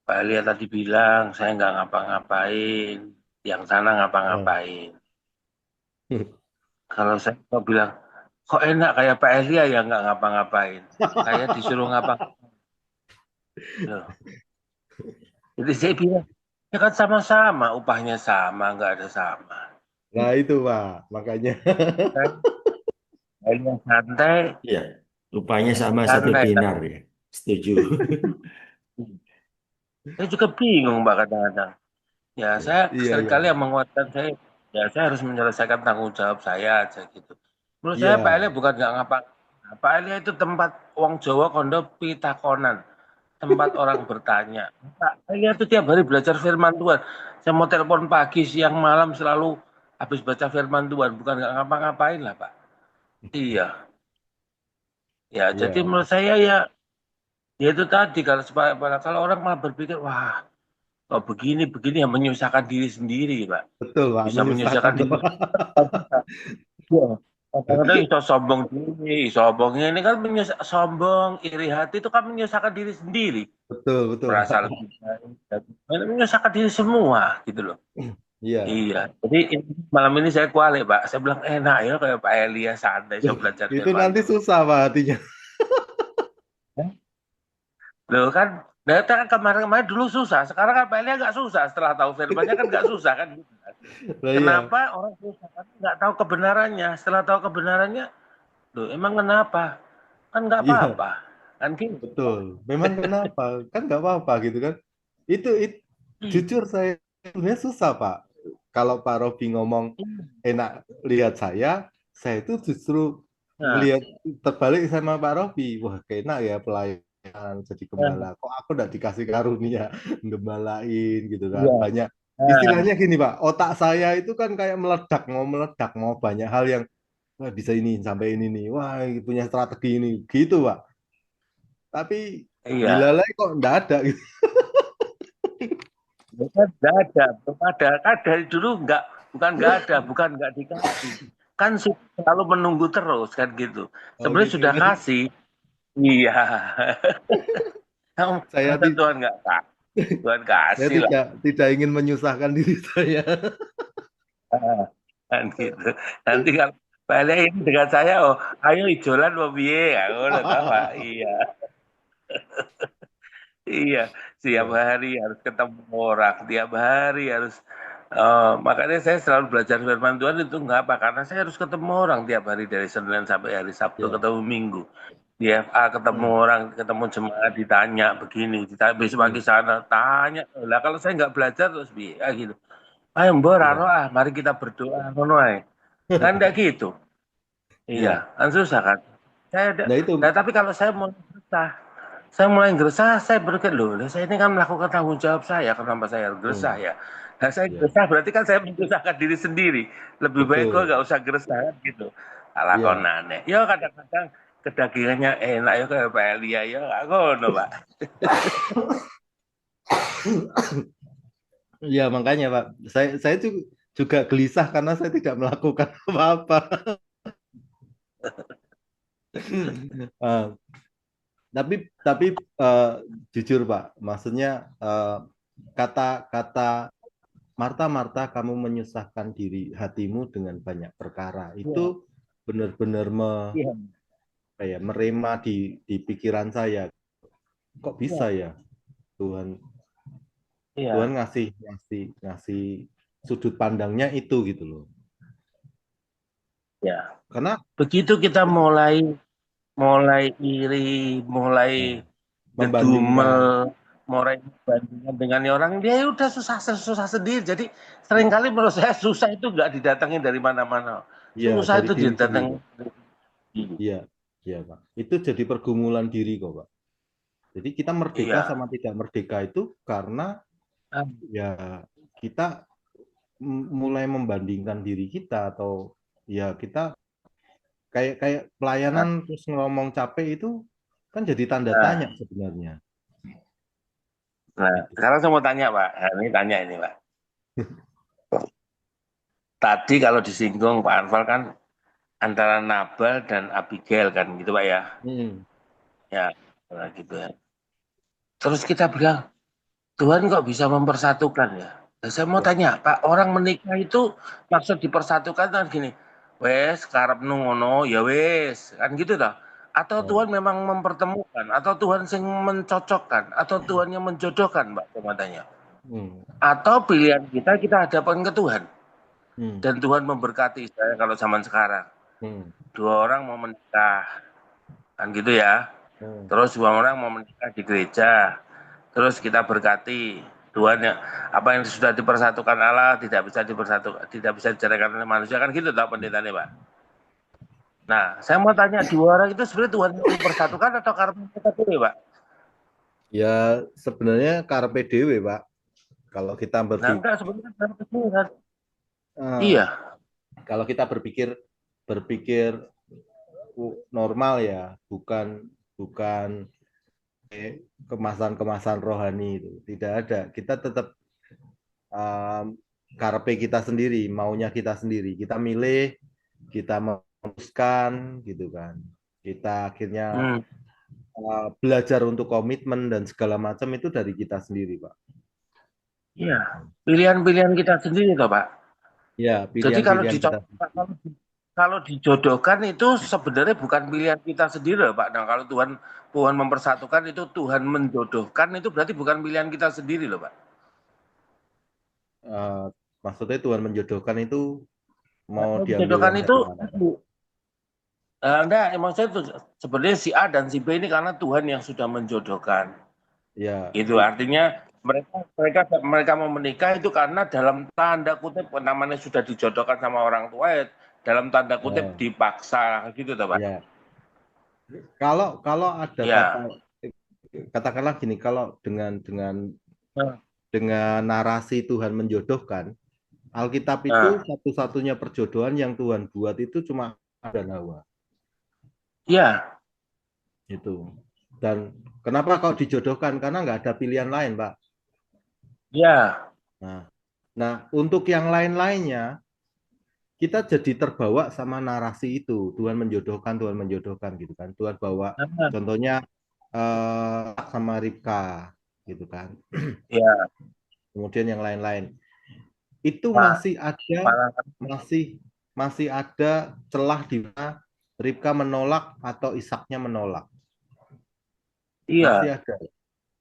Speaker 6: Pak Elia tadi bilang saya nggak ngapa-ngapain, yang sana ngapa-ngapain. Kalau saya kok bilang, kok enak kayak Pak Elia ya nggak ngapa-ngapain. Kayak disuruh ngapa-ngapain. Loh. Jadi saya bilang, ya kan sama-sama, upahnya sama, nggak ada sama.
Speaker 2: Nah, itu, Pak. Makanya.
Speaker 6: Pak Elia santai,
Speaker 3: Iya, rupanya sama satu
Speaker 6: santai.
Speaker 3: dinar ya. Setuju.
Speaker 6: Saya juga bingung Pak kadang-kadang. Ya, saya
Speaker 2: Iya.
Speaker 6: seringkali yang menguatkan saya, ya saya harus menyelesaikan tanggung jawab saya aja gitu. Menurut saya Pak
Speaker 2: Iya.
Speaker 6: Elia bukan nggak ngapa. Pak Elia itu tempat wong Jawa kondo pitakonan, tempat orang bertanya. Pak Elia itu tiap hari belajar firman Tuhan. Saya mau telepon pagi, siang, malam selalu habis baca firman Tuhan, bukan nggak ngapa-ngapain lah Pak. Iya, ya jadi
Speaker 2: Iya.
Speaker 6: menurut saya ya itu tadi kalau orang malah berpikir wah kok begini yang menyusahkan diri sendiri Pak.
Speaker 2: Betul, Pak.
Speaker 6: Bisa
Speaker 2: Menyusahkan,
Speaker 6: menyusahkan diri.
Speaker 2: Pak.
Speaker 6: Iya. Kadang-kadang iso sombong diri, sombongnya ini kan sombong, iri hati itu kan menyusahkan diri sendiri,
Speaker 2: Betul,
Speaker 6: merasa
Speaker 2: Pak.
Speaker 6: lebih baik, menyusahkan diri semua gitu loh.
Speaker 2: Iya.
Speaker 6: Iya, jadi malam ini saya kualik Pak, saya bilang enak ya kayak Pak Elia santai, saya belajar
Speaker 2: Itu
Speaker 6: firman
Speaker 2: nanti
Speaker 6: Tuhan.
Speaker 2: susah, Pak, hatinya.
Speaker 6: Loh kan, data kan kemarin-kemarin dulu susah, sekarang kan Pak Elia nggak susah, setelah tahu firmannya kan nggak susah kan.
Speaker 2: Nah, iya.
Speaker 6: Kenapa orang susah? Kan nggak tahu kebenarannya, setelah tahu kebenarannya, loh emang kenapa? Kan nggak
Speaker 2: Iya.
Speaker 6: apa-apa, kan gitu.
Speaker 2: Betul. Memang kenapa? Kan nggak apa-apa gitu kan. Itu jujur saya sebenarnya susah, Pak. Kalau Pak Robi ngomong enak lihat saya itu justru
Speaker 6: Nah,
Speaker 2: ngelihat terbalik sama Pak Robi. Wah, enak ya pelayan jadi gembala. Kok aku udah dikasih karunia gembalain gitu kan.
Speaker 6: iya.
Speaker 2: Banyak
Speaker 6: Nah,
Speaker 2: istilahnya gini, Pak. Otak saya itu kan kayak meledak, mau banyak hal yang wah, bisa ini sampai ini nih. Wah, punya strategi ini gitu, Pak. Tapi
Speaker 6: iya.
Speaker 2: dilalai kok enggak ada gitu.
Speaker 6: Bukan nggak ada, belum ada. Kan dari dulu bukan nggak ada, bukan nggak dikasih. Kan selalu menunggu terus kan gitu.
Speaker 2: Oh
Speaker 6: Sebenarnya
Speaker 2: gitu
Speaker 6: sudah
Speaker 2: kan.
Speaker 6: kasih, iya.
Speaker 2: Saya
Speaker 6: Masa Tuhan nggak kasih, Tuhan
Speaker 2: saya
Speaker 6: kasih lah.
Speaker 2: tidak ingin menyusahkan diri saya.
Speaker 6: Kan gitu. Nanti kalau balik ini dengan saya, oh, ayo ijolan mau piye? Ya, ngono toh, Pak. Iya. Iya, tiap
Speaker 2: Ya,
Speaker 6: hari harus ketemu orang, tiap hari harus. Makanya saya selalu belajar firman Tuhan itu nggak apa, karena saya harus ketemu orang tiap hari dari Senin sampai hari Sabtu,
Speaker 2: ya.
Speaker 6: ketemu Minggu. Di FA ketemu
Speaker 2: Hmm,
Speaker 6: orang, ketemu jemaat ditanya begini, ditanya besok pagi
Speaker 2: hmm,
Speaker 6: sana, tanya. Lah kalau saya nggak belajar terus biar gitu. Ayo mbok
Speaker 2: ya,
Speaker 6: raro mari kita berdoa ngono ae. Kan enggak gitu. Iya,
Speaker 2: ya.
Speaker 6: kan susah kan.
Speaker 2: Nah itu,
Speaker 6: Nah tapi kalau saya mulai geresah, saya berpikir loh, saya ini kan melakukan tanggung jawab saya, kenapa saya harus geresah
Speaker 2: hmm,
Speaker 6: ya? Nah saya
Speaker 2: ya,
Speaker 6: geresah berarti kan saya menyusahkan diri sendiri. Lebih baik gue
Speaker 2: betul.
Speaker 6: gak usah geresah kan gitu. Alah
Speaker 2: Ya.
Speaker 6: konane. Ya kadang-kadang kedagingannya enak ya kayak Pak Elia ya, gak ngono Pak.
Speaker 2: Ya makanya Pak, saya juga gelisah karena saya tidak melakukan apa-apa. Ah, tapi jujur Pak, maksudnya kata-kata Marta, Marta, kamu menyusahkan diri hatimu dengan banyak perkara.
Speaker 6: Iya,
Speaker 2: Itu benar-benar
Speaker 6: iya,
Speaker 2: kayak merema di pikiran saya. Kok bisa ya Tuhan
Speaker 6: Iya,
Speaker 2: ngasih ngasih ngasih sudut pandangnya itu gitu loh.
Speaker 6: ya.
Speaker 2: Karena
Speaker 6: Begitu kita mulai mulai iri, mulai
Speaker 2: membandingkan,
Speaker 6: ngedumel, mulai bandingkan dengan orang, dia udah susah sendiri. Jadi seringkali menurut saya susah itu nggak didatangin dari mana-mana.
Speaker 2: ya
Speaker 6: Susah
Speaker 2: dari
Speaker 6: itu
Speaker 2: diri sendiri.
Speaker 6: didatangin dari diri.
Speaker 2: Iya, iya Pak. Itu jadi pergumulan diri kok Pak. Jadi kita merdeka
Speaker 6: Iya.
Speaker 2: sama tidak merdeka itu karena
Speaker 6: Ah,
Speaker 2: ya kita mulai membandingkan diri kita atau ya kita kayak kayak pelayanan terus ngomong capek itu kan jadi tanda tanya
Speaker 6: Nah,
Speaker 2: sebenarnya.
Speaker 6: nah,
Speaker 2: Gitu.
Speaker 6: sekarang saya mau tanya Pak. Nah, ini tanya ini Pak. Tadi kalau disinggung Pak Anwar kan antara Nabal dan Abigail kan gitu Pak ya.
Speaker 2: Hmm.
Speaker 6: Ya, nah, gitu ya. Terus kita bilang, Tuhan kok bisa mempersatukan ya? Nah, saya mau
Speaker 2: Wah,
Speaker 6: tanya, Pak, orang menikah itu maksud dipersatukan kan gini, wes karepnu ngono ya wes, kan gitu dah. Atau
Speaker 2: ya.
Speaker 6: Tuhan memang mempertemukan, atau Tuhan sing mencocokkan, atau Tuhan yang menjodohkan, Pak, saya mau tanya.
Speaker 2: Hmm.
Speaker 6: Atau pilihan kita hadapkan ke Tuhan,
Speaker 2: Hmm.
Speaker 6: dan Tuhan memberkati saya kalau zaman sekarang.
Speaker 2: Hmm.
Speaker 6: Dua orang mau menikah, kan gitu ya.
Speaker 2: Hmm.
Speaker 6: Terus dua orang mau menikah di gereja, terus kita berkati Tuhan yang apa yang sudah dipersatukan Allah tidak bisa dipersatukan, tidak bisa diceraikan oleh manusia kan gitu tak pendetanya Pak. Nah, saya mau tanya dua orang itu sebenarnya Tuhan yang mempersatukan atau karena kita sendiri Pak?
Speaker 2: Ya sebenarnya karpe dewe Pak. Kalau kita
Speaker 6: Nah,
Speaker 2: berpikir,
Speaker 6: enggak sebenarnya karena kita kan.
Speaker 2: eh,
Speaker 6: Iya,
Speaker 2: kalau kita berpikir normal ya, bukan bukan kemasan-kemasan rohani itu tidak ada. Kita tetap karpe kita sendiri, maunya kita sendiri. Kita milih, kita memutuskan gitu kan. Kita akhirnya
Speaker 6: hmm,
Speaker 2: belajar untuk komitmen dan segala macam itu dari kita sendiri, Pak.
Speaker 6: iya. Pilihan-pilihan kita sendiri toh Pak.
Speaker 2: Ya,
Speaker 6: Jadi
Speaker 2: pilihan-pilihan kita.
Speaker 6: kalau dijodohkan itu sebenarnya bukan pilihan kita sendiri loh, Pak. Nah, kalau Tuhan Tuhan mempersatukan itu Tuhan menjodohkan itu berarti bukan pilihan kita sendiri loh, Pak.
Speaker 2: eh, Maksudnya Tuhan menjodohkan itu
Speaker 6: Nah,
Speaker 2: mau
Speaker 6: kalau
Speaker 2: diambil
Speaker 6: dijodohkan
Speaker 2: yang
Speaker 6: itu
Speaker 2: dari mana, Pak?
Speaker 6: enggak, emang saya tuh sebenarnya si A dan si B ini karena Tuhan yang sudah menjodohkan.
Speaker 2: Ya,
Speaker 6: Itu artinya mereka mau menikah itu karena dalam tanda kutip namanya sudah dijodohkan sama orang tua ya, dalam tanda kutip
Speaker 2: ya,
Speaker 6: dipaksa gitu toh, Pak.
Speaker 2: ya. Kalau kalau ada kata
Speaker 6: Ya.
Speaker 2: katakanlah gini, kalau dengan
Speaker 6: Nah,
Speaker 2: dengan narasi Tuhan menjodohkan, Alkitab itu
Speaker 6: nah,
Speaker 2: satu-satunya perjodohan yang Tuhan buat itu cuma Adam dan Hawa.
Speaker 6: ya,
Speaker 2: Itu. Dan kenapa kok dijodohkan? Karena nggak ada pilihan lain, Pak.
Speaker 6: ya.
Speaker 2: Nah, nah untuk yang lain-lainnya, kita jadi terbawa sama narasi itu. Tuhan menjodohkan gitu kan. Tuhan bawa,
Speaker 6: Nah,
Speaker 2: contohnya sama Ribka gitu kan.
Speaker 6: ya,
Speaker 2: Kemudian yang lain-lain. Itu
Speaker 6: Pak.
Speaker 2: masih masih ada celah di mana Ribka menolak atau Ishaknya menolak. Masih
Speaker 6: Iya,
Speaker 2: ada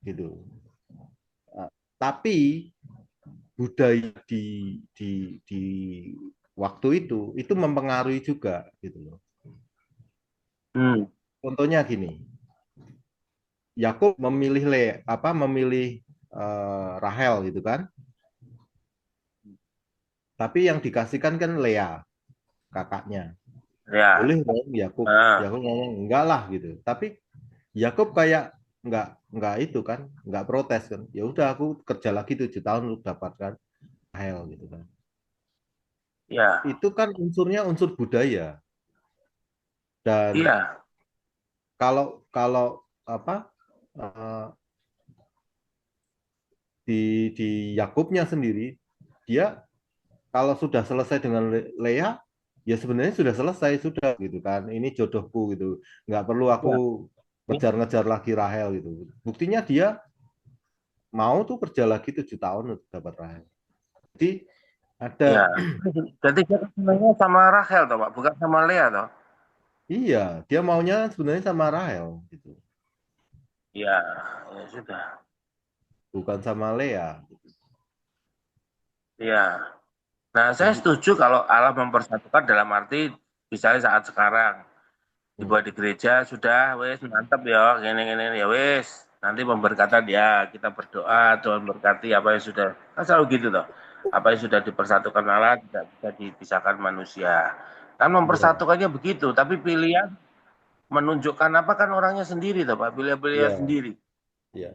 Speaker 2: gitu. Nah, tapi budaya di waktu itu mempengaruhi juga gitu loh.
Speaker 6: hmm,
Speaker 2: Contohnya gini, Yakub memilih Rahel gitu kan. Tapi yang dikasihkan kan Lea, kakaknya.
Speaker 6: ya,
Speaker 2: Boleh dong Yakub.
Speaker 6: nah,
Speaker 2: Yakub ngomong enggak lah gitu. Tapi Yakub kayak enggak itu kan, enggak protes kan. Ya udah aku kerja lagi 7 tahun untuk dapatkan Rahel gitu kan.
Speaker 6: ya,
Speaker 2: Itu kan unsurnya unsur budaya. Dan
Speaker 6: iya,
Speaker 2: kalau kalau apa eh, di Yakubnya sendiri, dia kalau sudah selesai dengan Lea, ya sebenarnya sudah selesai sudah gitu kan. Ini jodohku gitu. Nggak perlu aku
Speaker 6: iya,
Speaker 2: ngejar-ngejar lagi Rahel gitu. Buktinya dia mau tuh kerja lagi 7 tahun untuk dapat Rahel. Jadi
Speaker 6: iya.
Speaker 2: ada
Speaker 6: Jadi dia senangnya sama Rachel toh, Pak, bukan sama Lea toh.
Speaker 2: Iya, dia maunya sebenarnya sama Rahel gitu,
Speaker 6: Ya, ya sudah.
Speaker 2: bukan sama Lea.
Speaker 6: Ya. Nah, saya
Speaker 2: Jadi,
Speaker 6: setuju kalau Allah mempersatukan dalam arti misalnya saat sekarang
Speaker 2: hmm,
Speaker 6: dibuat di gereja sudah wes mantap ya gini-gini ya wes nanti pemberkatan ya kita berdoa Tuhan berkati apa yang sudah kan selalu gitu toh apa yang sudah dipersatukan Allah tidak bisa dipisahkan manusia kan
Speaker 2: iya,
Speaker 6: mempersatukannya begitu tapi pilihan menunjukkan apa kan orangnya sendiri toh Pak pilihan
Speaker 2: iya,
Speaker 6: sendiri
Speaker 2: iya.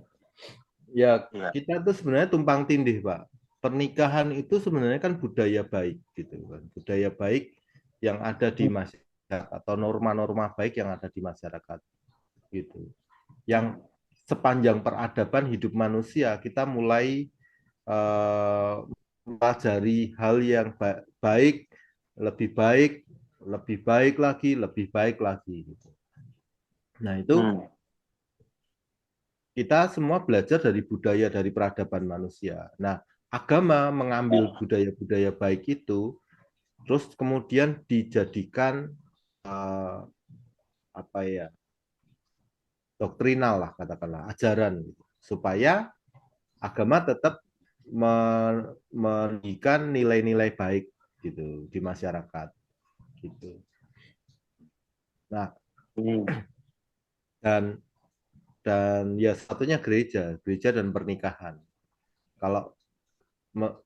Speaker 2: Ya,
Speaker 6: ya
Speaker 2: kita tuh sebenarnya tumpang tindih, Pak. Pernikahan itu sebenarnya kan budaya baik gitu kan. Budaya baik yang ada di masyarakat atau norma-norma baik yang ada di masyarakat gitu. Yang sepanjang peradaban hidup manusia kita mulai eh, mempelajari hal yang baik, lebih baik, lebih baik lagi, lebih baik lagi gitu. Nah, itu
Speaker 6: hmm.
Speaker 2: kita semua belajar dari budaya, dari peradaban manusia. Nah, agama mengambil budaya-budaya baik itu, terus kemudian dijadikan uh, apa ya, doktrinal lah katakanlah, ajaran gitu. Supaya agama tetap menunjukkan nilai-nilai baik gitu di masyarakat gitu. Nah,
Speaker 6: Hmm.
Speaker 2: dan ya satunya gereja, gereja dan pernikahan. Kalau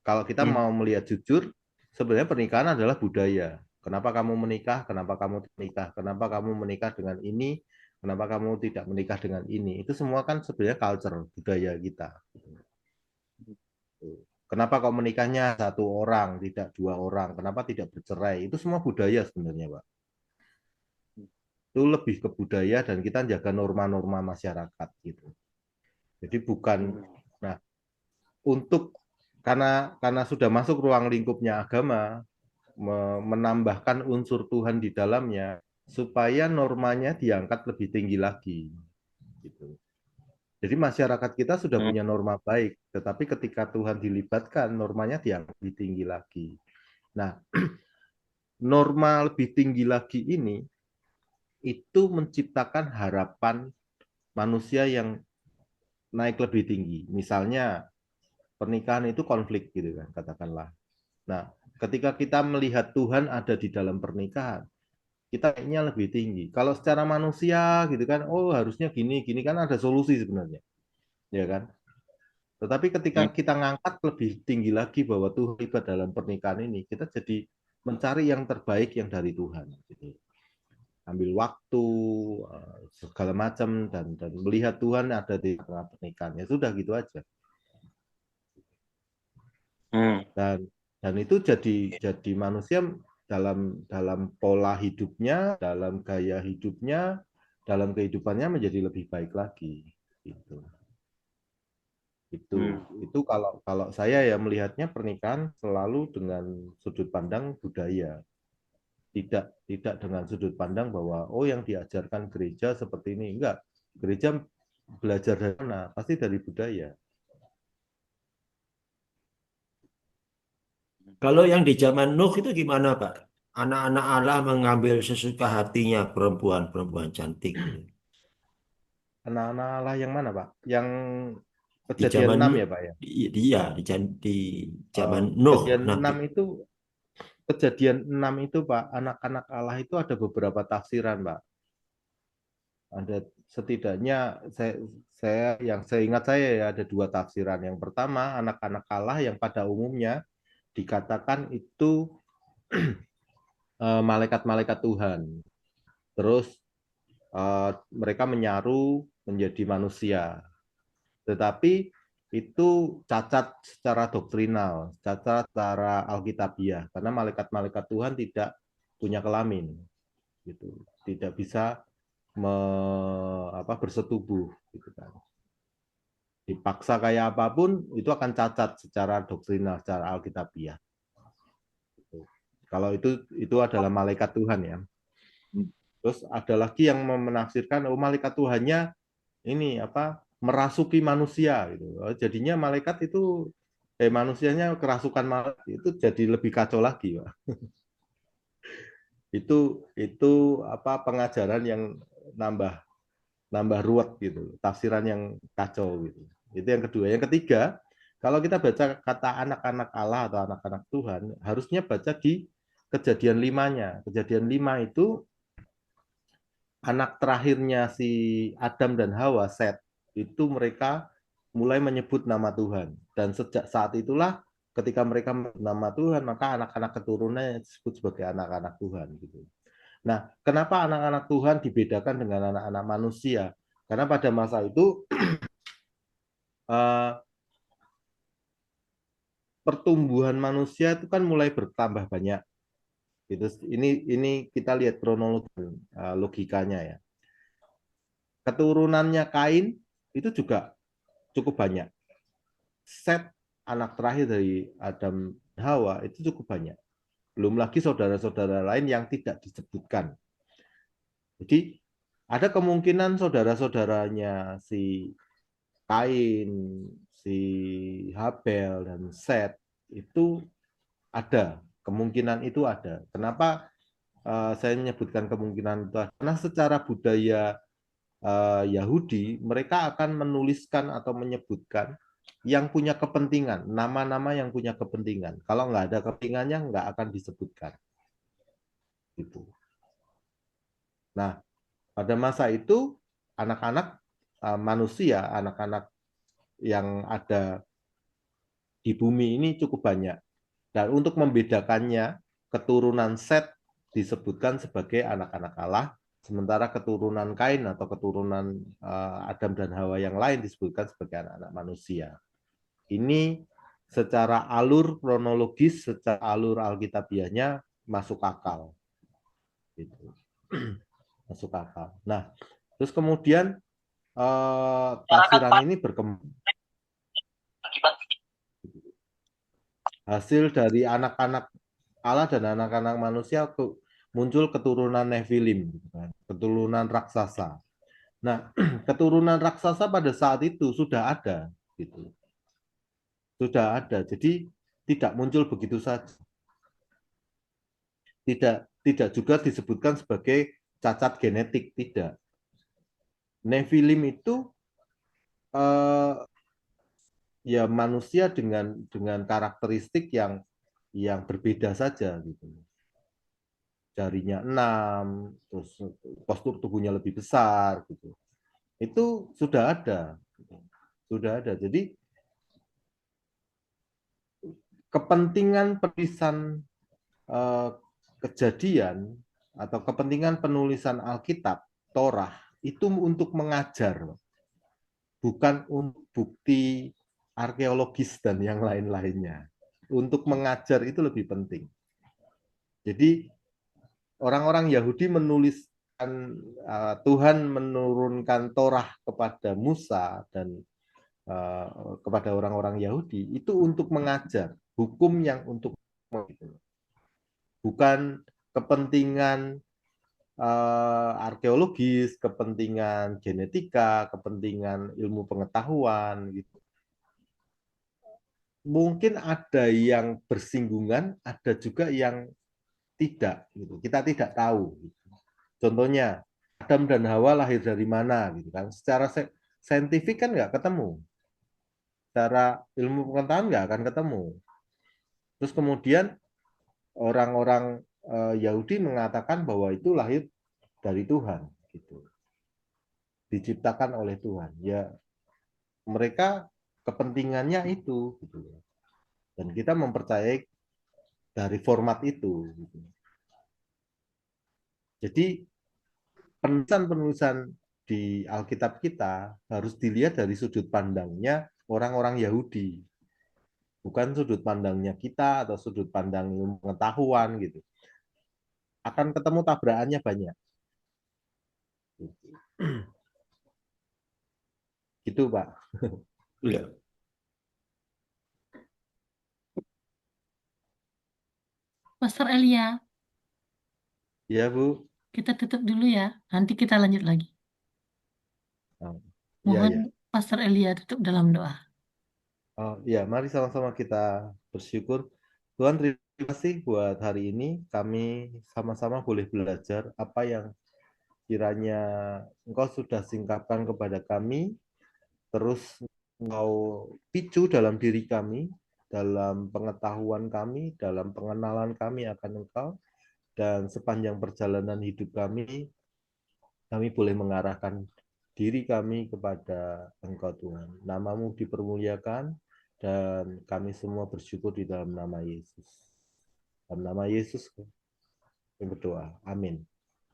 Speaker 2: kalau kita
Speaker 6: Hmm.
Speaker 2: mau melihat jujur, sebenarnya pernikahan adalah budaya. Kenapa kamu menikah? Kenapa kamu menikah? Kenapa kamu menikah dengan ini? Kenapa kamu tidak menikah dengan ini? Itu semua kan sebenarnya culture, budaya kita. Kenapa kau menikahnya satu orang, tidak dua orang? Kenapa tidak bercerai? Itu semua budaya sebenarnya, Pak. Itu lebih ke budaya dan kita jaga norma-norma masyarakat gitu. Jadi bukan, nah, untuk karena sudah masuk ruang lingkupnya agama, menambahkan unsur Tuhan di dalamnya supaya normanya diangkat lebih tinggi lagi gitu. Jadi masyarakat kita sudah
Speaker 6: Hmm.
Speaker 2: punya norma baik, tetapi ketika Tuhan dilibatkan normanya diangkat lebih tinggi lagi. Nah, norma lebih tinggi lagi ini itu menciptakan harapan manusia yang naik lebih tinggi. Misalnya pernikahan itu konflik gitu kan katakanlah. Nah, ketika kita melihat Tuhan ada di dalam pernikahan, kita kayaknya lebih tinggi. Kalau secara manusia gitu kan, oh harusnya gini, gini kan ada solusi sebenarnya, ya kan? Tetapi ketika
Speaker 6: Hmm.
Speaker 2: kita ngangkat lebih tinggi lagi bahwa Tuhan terlibat dalam pernikahan ini, kita jadi mencari yang terbaik yang dari Tuhan. Gitu. Ambil waktu, segala macam, dan melihat Tuhan ada di tengah pernikahan. Ya sudah gitu aja.
Speaker 6: Hmm.
Speaker 2: Dan itu jadi manusia dalam pola hidupnya, dalam gaya hidupnya, dalam kehidupannya menjadi lebih baik lagi. Gitu.
Speaker 6: Hmm.
Speaker 2: Itu kalau saya ya melihatnya pernikahan selalu dengan sudut pandang budaya, tidak dengan sudut pandang bahwa oh yang diajarkan gereja seperti ini. Enggak, gereja belajar dari mana? Pasti dari budaya.
Speaker 3: Kalau yang di zaman Nuh itu gimana, Pak? Anak-anak Allah mengambil sesuka hatinya perempuan-perempuan cantik.
Speaker 2: Anak-anak Allah yang mana, Pak? Yang
Speaker 3: Di
Speaker 2: kejadian
Speaker 3: zaman
Speaker 2: 6 ya, Pak ya?
Speaker 3: dia di zaman Nuh.
Speaker 2: Kejadian
Speaker 3: Nah,
Speaker 2: 6 itu Pak, anak-anak Allah itu ada beberapa tafsiran, Pak. Ada setidaknya saya ingat saya ya ada dua tafsiran. Yang pertama, anak-anak Allah yang pada umumnya dikatakan itu malaikat-malaikat Tuhan. Terus mereka menyaru menjadi manusia. Tetapi itu cacat secara doktrinal, cacat secara alkitabiah, karena malaikat-malaikat Tuhan tidak punya kelamin, gitu, tidak bisa bersetubuh, gitu kan. Dipaksa kayak apapun itu akan cacat secara doktrinal, secara alkitabiah. Gitu. Kalau itu adalah malaikat Tuhan ya. Terus ada lagi yang menafsirkan oh malaikat Tuhannya ini merasuki manusia gitu. Jadinya malaikat itu manusianya kerasukan malaikat itu jadi lebih kacau lagi, Pak. Itu apa pengajaran yang nambah nambah ruwet gitu, tafsiran yang kacau gitu. Itu yang kedua. Yang ketiga, kalau kita baca kata anak-anak Allah atau anak-anak Tuhan, harusnya baca di Kejadian 5-nya. Kejadian 5 itu anak terakhirnya si Adam dan Hawa, Set, itu mereka mulai menyebut nama Tuhan. Dan sejak saat itulah ketika mereka menyebut nama Tuhan, maka anak-anak keturunannya disebut sebagai anak-anak Tuhan gitu. Nah, kenapa anak-anak Tuhan dibedakan dengan anak-anak manusia? Karena pada masa itu pertumbuhan manusia itu kan mulai bertambah banyak. Gitu. Ini kita lihat kronologi logikanya ya. Keturunannya Kain itu juga cukup banyak. Set anak terakhir dari Adam dan Hawa itu cukup banyak. Belum lagi saudara-saudara lain yang tidak disebutkan. Jadi ada kemungkinan saudara-saudaranya si Kain, si Habel, dan Set itu ada. Kemungkinan itu ada. Kenapa saya menyebutkan kemungkinan itu? Karena secara budaya Yahudi, mereka akan menuliskan atau menyebutkan yang punya kepentingan, nama-nama yang punya kepentingan. Kalau nggak ada kepentingannya, nggak akan disebutkan. Gitu. Nah, pada masa itu, anak-anak manusia, anak-anak yang ada di bumi ini cukup banyak. Dan untuk membedakannya, keturunan Set disebutkan sebagai anak-anak Allah, sementara keturunan Kain atau keturunan Adam dan Hawa yang lain disebutkan sebagai anak-anak manusia. Ini secara alur kronologis, secara alur alkitabiahnya masuk akal. Gitu. Masuk akal. Nah, terus kemudian tafsiran ini berkembang. Hasil dari anak-anak Allah dan anak-anak manusia muncul keturunan Nephilim, keturunan raksasa. Nah, keturunan raksasa pada saat itu sudah ada, gitu. Sudah ada. Jadi tidak muncul begitu saja. Tidak juga disebutkan sebagai cacat genetik, tidak. Nephilim itu ya manusia dengan karakteristik yang berbeda saja, gitu. Jarinya 6, terus postur tubuhnya lebih besar, gitu. Itu sudah ada, sudah ada. Jadi kepentingan penulisan kejadian atau kepentingan penulisan Alkitab, Torah itu untuk mengajar, bukan untuk bukti arkeologis dan yang lain-lainnya. Untuk mengajar itu lebih penting. Jadi orang-orang Yahudi menuliskan Tuhan menurunkan Torah kepada Musa dan kepada orang-orang Yahudi itu untuk mengajar hukum yang untuk bukan kepentingan arkeologis, kepentingan genetika, kepentingan ilmu pengetahuan gitu. Mungkin ada yang bersinggungan, ada juga yang tidak gitu. Kita tidak tahu gitu. Contohnya Adam dan Hawa lahir dari mana gitu kan. Secara saintifik kan nggak ketemu. Secara ilmu pengetahuan nggak akan ketemu. Terus kemudian orang-orang Yahudi mengatakan bahwa itu lahir dari Tuhan gitu. Diciptakan oleh Tuhan. Ya mereka kepentingannya itu gitu. Dan kita mempercayai dari format itu gitu. Jadi penulisan-penulisan di Alkitab kita harus dilihat dari sudut pandangnya orang-orang Yahudi. Bukan sudut pandangnya kita atau sudut pandang ilmu pengetahuan gitu. Akan ketemu tabrakannya banyak. Gitu, Pak.
Speaker 3: Ya.
Speaker 1: Pastor Elia,
Speaker 2: Ya, Bu.
Speaker 1: kita tutup dulu ya. Nanti kita lanjut lagi.
Speaker 2: Oh,
Speaker 1: Mohon
Speaker 2: ya.
Speaker 1: Pastor Elia tutup dalam doa.
Speaker 2: Oh, ya, mari sama-sama kita bersyukur. Tuhan, terima kasih buat hari ini. Kami sama-sama boleh belajar apa yang kiranya Engkau sudah singkapkan kepada kami, terus Engkau picu dalam diri kami, dalam pengetahuan kami, dalam pengenalan kami akan Engkau, dan sepanjang perjalanan hidup kami boleh mengarahkan diri kami kepada Engkau Tuhan. Namamu dipermuliakan, dan kami semua bersyukur di dalam nama Yesus. Dalam nama Yesus kami berdoa. Amin.